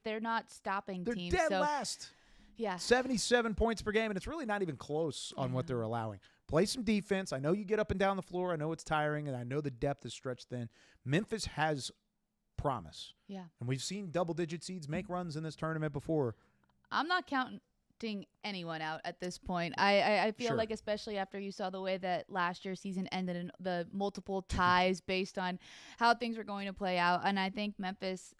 they're not stopping they're teams. They're dead last. Yeah, 77 points per game, and it's really not even close on what they're allowing. Play some defense. I know you get up and down the floor. I know it's tiring, and I know the depth is stretched thin. Memphis has promise. Yeah, and we've seen double-digit seeds make runs in this tournament before. I'm not counting anyone out at this point. I feel like, especially after you saw the way that last year's season ended and the multiple ties based on how things were going to play out. And I think Memphis,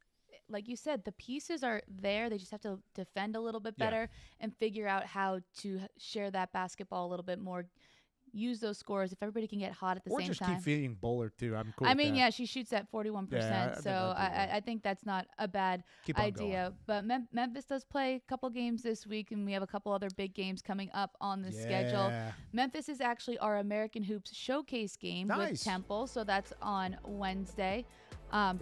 like you said, the pieces are there. They just have to defend a little bit better and figure out how to share that basketball a little bit more. Use those scores if everybody can get hot at the same time. Or just keep feeding Bowler, too. I'm cool I mean, with that. yeah, she shoots at 41%, so I think that's not a bad idea. But Memphis does play a couple games this week, and we have a couple other big games coming up on the schedule. Memphis is actually our American Hoops Showcase game with Temple, so that's on Wednesday.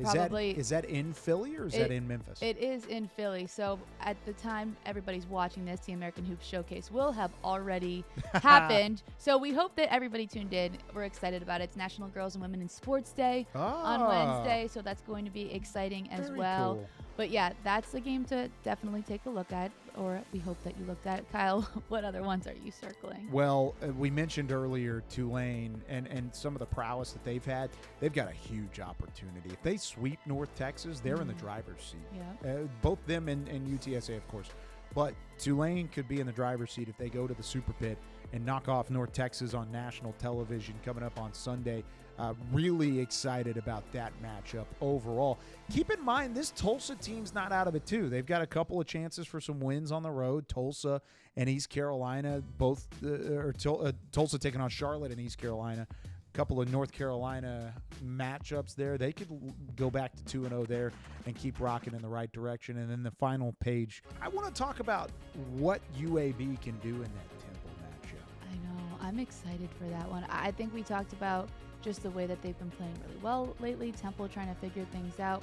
Is that in Philly or is that in Memphis? It is in Philly. So at the time everybody's watching this, the American Hoops Showcase will have already happened. So we hope that everybody tuned in. We're excited about it. It's National Girls and Women in Sports Day on Wednesday, so that's going to be exciting as well. Cool. But yeah, that's the game to definitely take a look at, or we hope that you looked at. Kyle, what other ones are you circling? Well, we mentioned earlier Tulane and some of the prowess that they've had. They've got a huge opportunity. If they sweep North Texas, they're in the driver's seat. Yeah. Both them and UTSA, of course. But Tulane could be in the driver's seat if they go to the Super Pit and knock off North Texas on national television coming up on Sunday. Really excited about that matchup overall. Keep in mind, this Tulsa team's not out of it, too. They've got a couple of chances for some wins on the road. Tulsa and East Carolina, Tulsa taking on Charlotte and East Carolina. A couple of North Carolina matchups there. They could go back to 2-0 there and keep rocking in the right direction. And then the final page, I want to talk about what UAB can do in that Temple matchup. I know. I'm excited for that one. I think we talked about just the way that they've been playing really well lately. Temple trying to figure things out.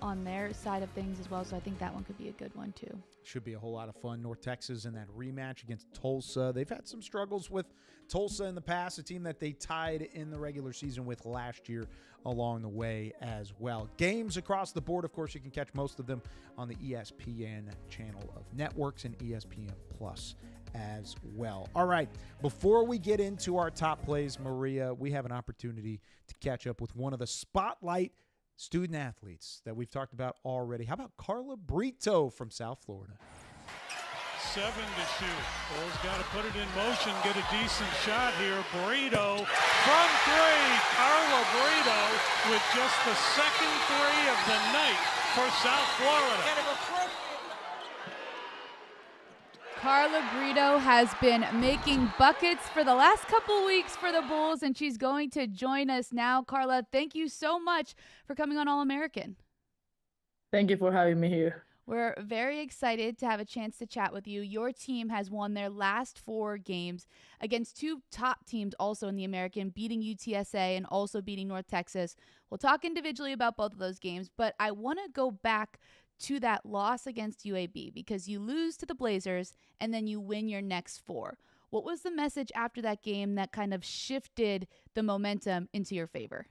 on their side of things as well. So I think that one could be a good one too. Should be a whole lot of fun. North Texas in that rematch against Tulsa. They've had some struggles with Tulsa in the past, a team that they tied in the regular season with last year along the way as well. Games across the board, of course, you can catch most of them on the ESPN channel of networks and ESPN Plus as well. All right, before we get into our top plays, Maria, we have an opportunity to catch up with one of the spotlight student athletes that we've talked about already. How about Carla Brito from South Florida? 7 to shoot. Bulls got to put it in motion, get a decent shot here. Brito from 3. Carla Brito with just the second 3 of the night for South Florida. Carla Brito has been making buckets for the last couple weeks for the Bulls, and she's going to join us now. Carla, thank you so much for coming on All-American. Thank you for having me here. We're very excited to have a chance to chat with you. Your team has won their last 4 games against 2 top teams also in the American, beating UTSA and also beating North Texas. We'll talk individually about both of those games, but I want to go back to that loss against UAB because you lose to the Blazers and then you win your next 4. What was the message after that game that kind of shifted the momentum into your favor?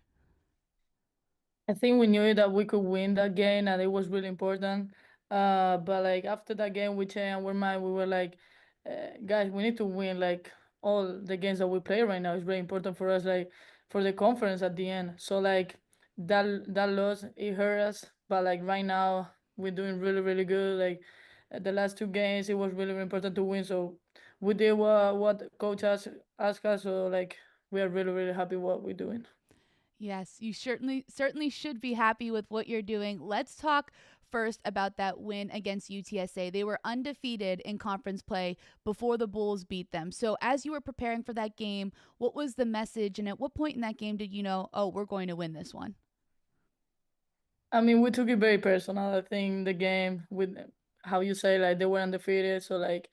I think we knew that we could win that game and it was really important. But like after that game, we changed our mind. We were like, guys, we need to win like all the games that we play right now. It's very important for us, like for the conference at the end. So like that loss, it hurt us. But like right now, we're doing really, really good. Like the last 2 games, it was really, really important to win. So we did what coach asked us. So like we are really, really happy what we're doing. Yes, you certainly should be happy with what you're doing. Let's talk first about that win against UTSA. They were undefeated in conference play before the Bulls beat them. So as you were preparing for that game, what was the message? And at what point in that game did you know, oh, we're going to win this one? I mean, we took it very personal. I think the game with how you say like they were undefeated. So like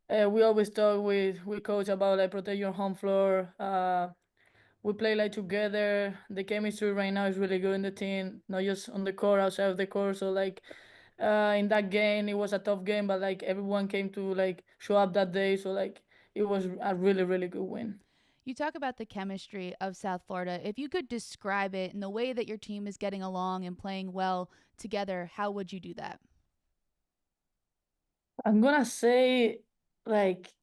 we always talk with coach about like protect your home floor. We play like together. The chemistry right now is really good in the team, not just on the court, outside of the court. So like in that game, it was a tough game, but like everyone came to like show up that day. So like it was a really, really good win. You talk about the chemistry of South Florida. If you could describe it in the way that your team is getting along and playing well together, how would you do that? I'm gonna say like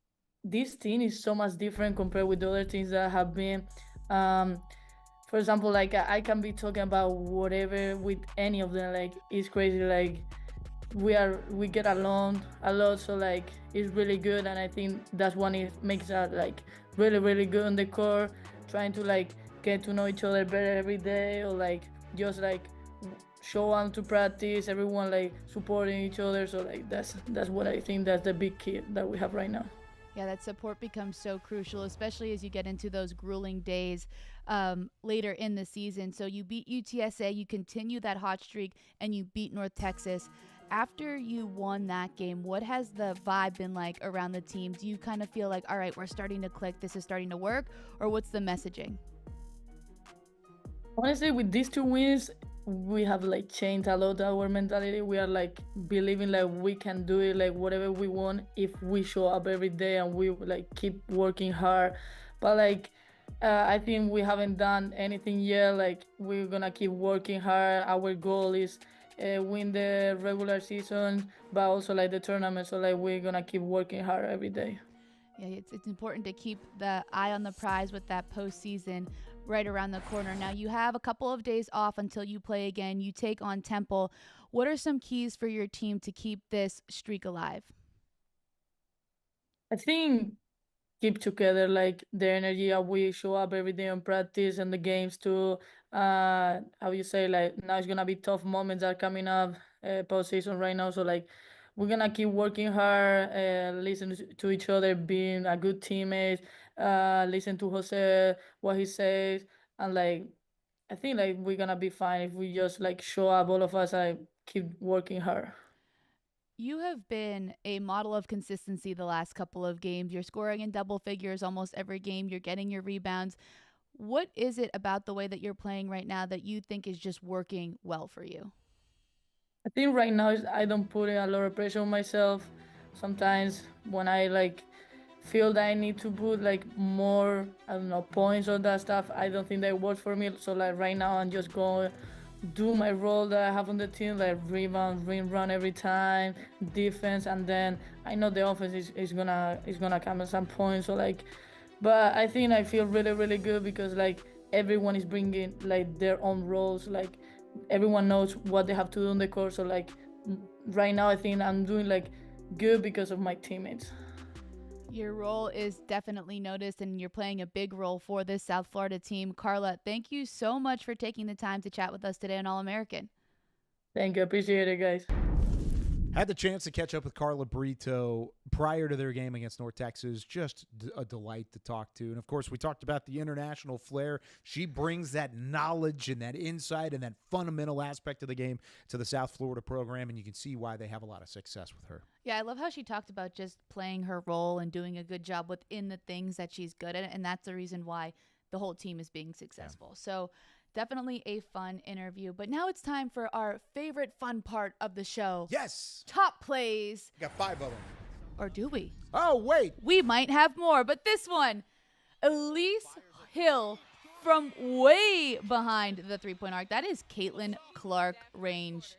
this team is so much different compared with the other teams that have been. For example, like I can be talking about whatever with any of them. Like it's crazy. Like we get along a lot, so like it's really good, and I think that's one it makes us like really, really good on the court, trying to like get to know each other better every day, or like just like show up to practice, everyone like supporting each other. So like that's what I think that's the big key that we have right now. Yeah, that support becomes so crucial, especially as you get into those grueling days later in the season. So you beat UTSA, you continue that hot streak, and you beat North Texas. After you won that game, what has the vibe been like around the team? Do you kind of feel like, all right, we're starting to click, this is starting to work, or what's the messaging? Honestly, with these 2 wins, we have like changed a lot our mentality. We are like believing like we can do it, like whatever we want if we show up every day and we like keep working hard. But like I think we haven't done anything yet. Like we're gonna keep working hard. Our goal is win the regular season, but also like the tournament. So like we're gonna keep working hard every day. Yeah, it's important to keep the eye on the prize with that postseason right around the corner. Now you have a couple of days off until you play again. You take on Temple. What are some keys for your team to keep this streak alive? I think keep together, like the energy that we show up every day on practice and the games too. How you say, like now it's gonna be tough moments that are coming up postseason right now. So like we're gonna keep working hard, listen to each other, being a good teammate, listen to Jose what he says, and like I think like we're gonna be fine if we just like show up, all of us, and keep working hard. You have been a model of consistency the last couple of games. You're scoring in double figures almost every game. You're getting your rebounds. What is it about the way that you're playing right now that you think is just working well for you? I think right now I don't put a lot of pressure on myself. Sometimes when I like feel that I need to put like more, I don't know, points or that stuff, I don't think that works for me. So like right now I'm just going do my role that I have on the team, like rebound, ring run every time, defense, and then I know the offense is gonna come at some point. So like, but I think I feel really really good because like everyone is bringing like their own roles, like everyone knows what they have to do on the court. So like right now I think I'm doing like good because of my teammates. Your role is definitely noticed, and you're playing a big role for this South Florida team. Carla, thank you so much for taking the time to chat with us today on All-American. Thank you. Appreciate it, guys. Had the chance to catch up with Carla Brito prior to their game against North Texas. Just a delight to talk to. And, of course, we talked about the international flair. She brings that knowledge and that insight and that fundamental aspect of the game to the South Florida program, and you can see why they have a lot of success with her. Yeah, I love how she talked about just playing her role and doing a good job within the things that she's good at, and that's the reason why the whole team is being successful. Yeah. So definitely a fun interview. But now it's time for our favorite fun part of the show. Yes. Top plays. We got 5 of them. Or do we? Oh, wait. We might have more, but this one, Elise Hill from way behind the three-point arc. That is Caitlin Clark range.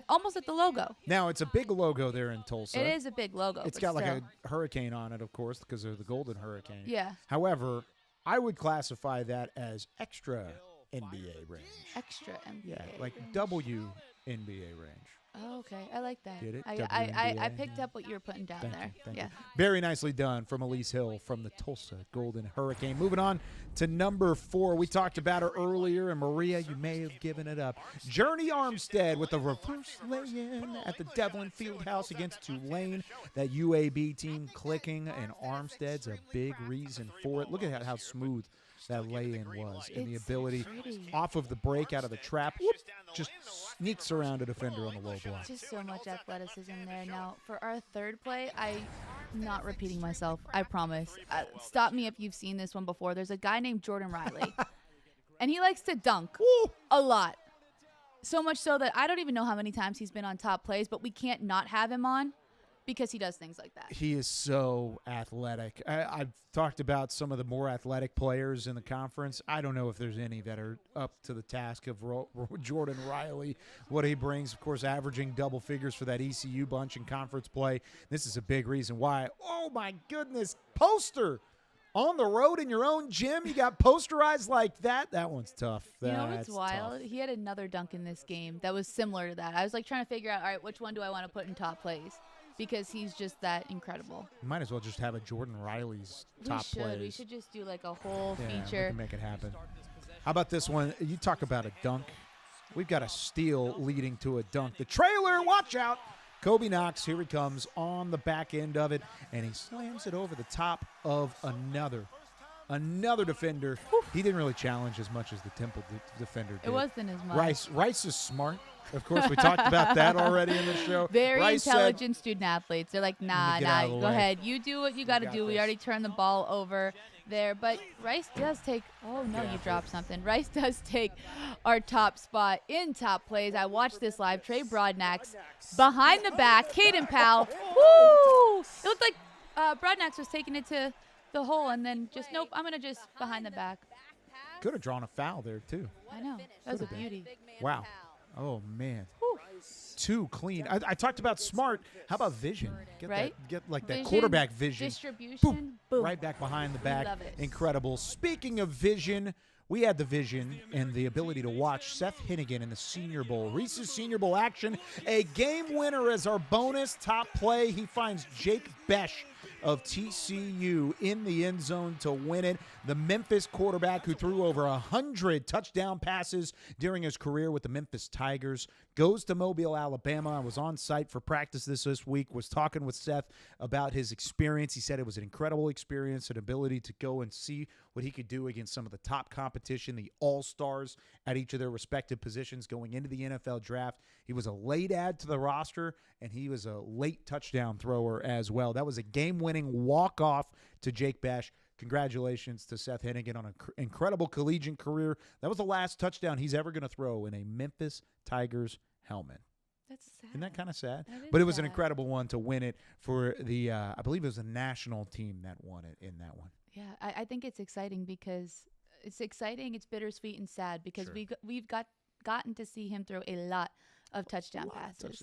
Almost at the logo. Now, it's a big logo there in Tulsa. It is a big logo. It's got like a hurricane on it, of course, because of the Golden Hurricane. Yeah. However, I would classify that as extra NBA range. Extra NBA. Yeah, like W NBA range. Oh, okay. I like that. Get it? I picked up what you were putting down there. Thank you. Very nicely done from Elise Hill from the Tulsa Golden Hurricane. Moving on to number 4. We talked about her earlier, and Maria, you may have given it up. Journey Armstead with a reverse lay-in at the Devlin Fieldhouse against Tulane. That UAB team clicking, and Armstead's a big reason for it. Look at how smooth that lay-in was, and the ability off of the break out of the trap, just sneaks around a defender on the low block. Just so much athleticism there. Now, for our third play, I'm not repeating myself, I promise. Stop me if you've seen this one before. There's a guy named Jordan Riley, and he likes to dunk a lot. So much so that I don't even know how many times he's been on top plays, but we can't not have him on because he does things like that. He is so athletic. I've talked about some of the more athletic players in the conference. I don't know if there's any that are up to the task of Jordan Riley, what he brings. Of course, averaging double figures for that ECU bunch in conference play. This is a big reason why. Oh, my goodness. Poster on the road in your own gym. You got posterized like that. That one's tough. You know what's wild? Tough. He had another dunk in this game that was similar to that. I was like trying to figure out, all right, which one do I want to put in top plays? Because he's just that incredible. You might as well just have a Jordan Riley's top plays. We should just do like a whole feature. We can make it happen. How about this one? You talk about a dunk. We've got a steal leading to a dunk. The trailer, watch out. Kobe Knox, here he comes on the back end of it, and he slams it over the top of another defender. He didn't really challenge as much as the Temple defender did. It wasn't as much. Rice is smart. Of course, we talked about that already in the show. Very Rice intelligent student athletes. They're like, nah, go ahead. You do what you got to do. We already turned the ball over there. But Rice does take – oh, no, you dropped something. Rice does take our top spot in top plays. I watched this live. Trey Broadnax behind the back. Caden Powell. Woo! It looked like Broadnax was taking it to the hole and then just, nope, I'm going to just behind the back. Could have drawn a foul there, too. I know. That was a beauty. Wow. Oh, man. Whew. Too clean. I talked about smart. How about vision? Get that quarterback vision. Distribution. Boom. Right back behind the back. Love it. Incredible. Speaking of vision, we had the vision and the ability to watch Seth Hennigan in the Senior Bowl. Reese's Senior Bowl action. A game winner as our bonus top play. He finds Jake Besh of TCU in the end zone to win it. The Memphis quarterback who threw over 100 touchdown passes during his career with the Memphis Tigers goes to Mobile, Alabama. I was on site for practice this week, was talking with Seth about his experience. He said it was an incredible experience, an ability to go and see what he could do against some of the top competition, the all-stars at each of their respective positions going into the NFL draft. He was a late add to the roster, and he was a late touchdown thrower as well. That was a game-winning walk-off to Jake Besh. Congratulations to Seth Hennigan on an incredible collegiate career. That was the last touchdown he's ever going to throw in a Memphis Tigers helmet. That's sad. Isn't that kind of sad? That is But it was an sad. incredible one to win it for the, I believe it was a national team that won it in that one. Yeah, I think it's exciting because it's exciting. It's bittersweet and sad because Sure. we've gotten to see him throw a lot of touchdown passes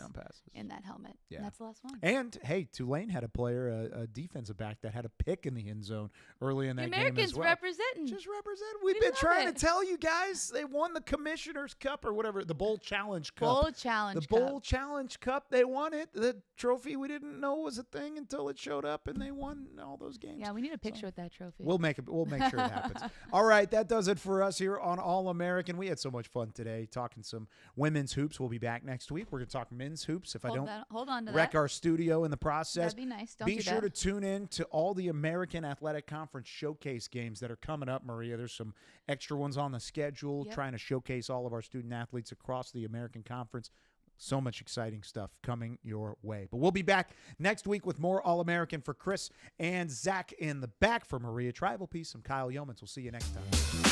in that helmet. Yeah. And that's the last one. And, hey, Tulane had a player, a defensive back, that had a pick in the end zone early in that game as Americans well. representing. Just represent. We've We been love trying it. to tell you guys. They won the Commissioner's Cup or whatever, the Bowl Challenge Cup. Bowl Challenge The Cup. Bowl Challenge Cup. They won it. The trophy we didn't know was a thing until it showed up, and they won all those games. Yeah, we need a picture with that trophy. We'll make sure it happens. All right, that does it for us here on All American. We had so much fun today talking some women's hoops. We'll be back next week. We're going to talk men's hoops. If hold I don't hold on to wreck that. our studio in the process, That'd be nice. Don't be do sure that. to tune in to all the American Athletic Conference showcase games that are coming up, Maria. There's some extra ones on the schedule, Yep. trying to showcase all of our student athletes across the American Conference. So much exciting stuff coming your way. But we'll be back next week with more All-American for Chris and Zach in the back. For Maria Trivelpiece, I'm Kyle Youmans. We'll see you next time.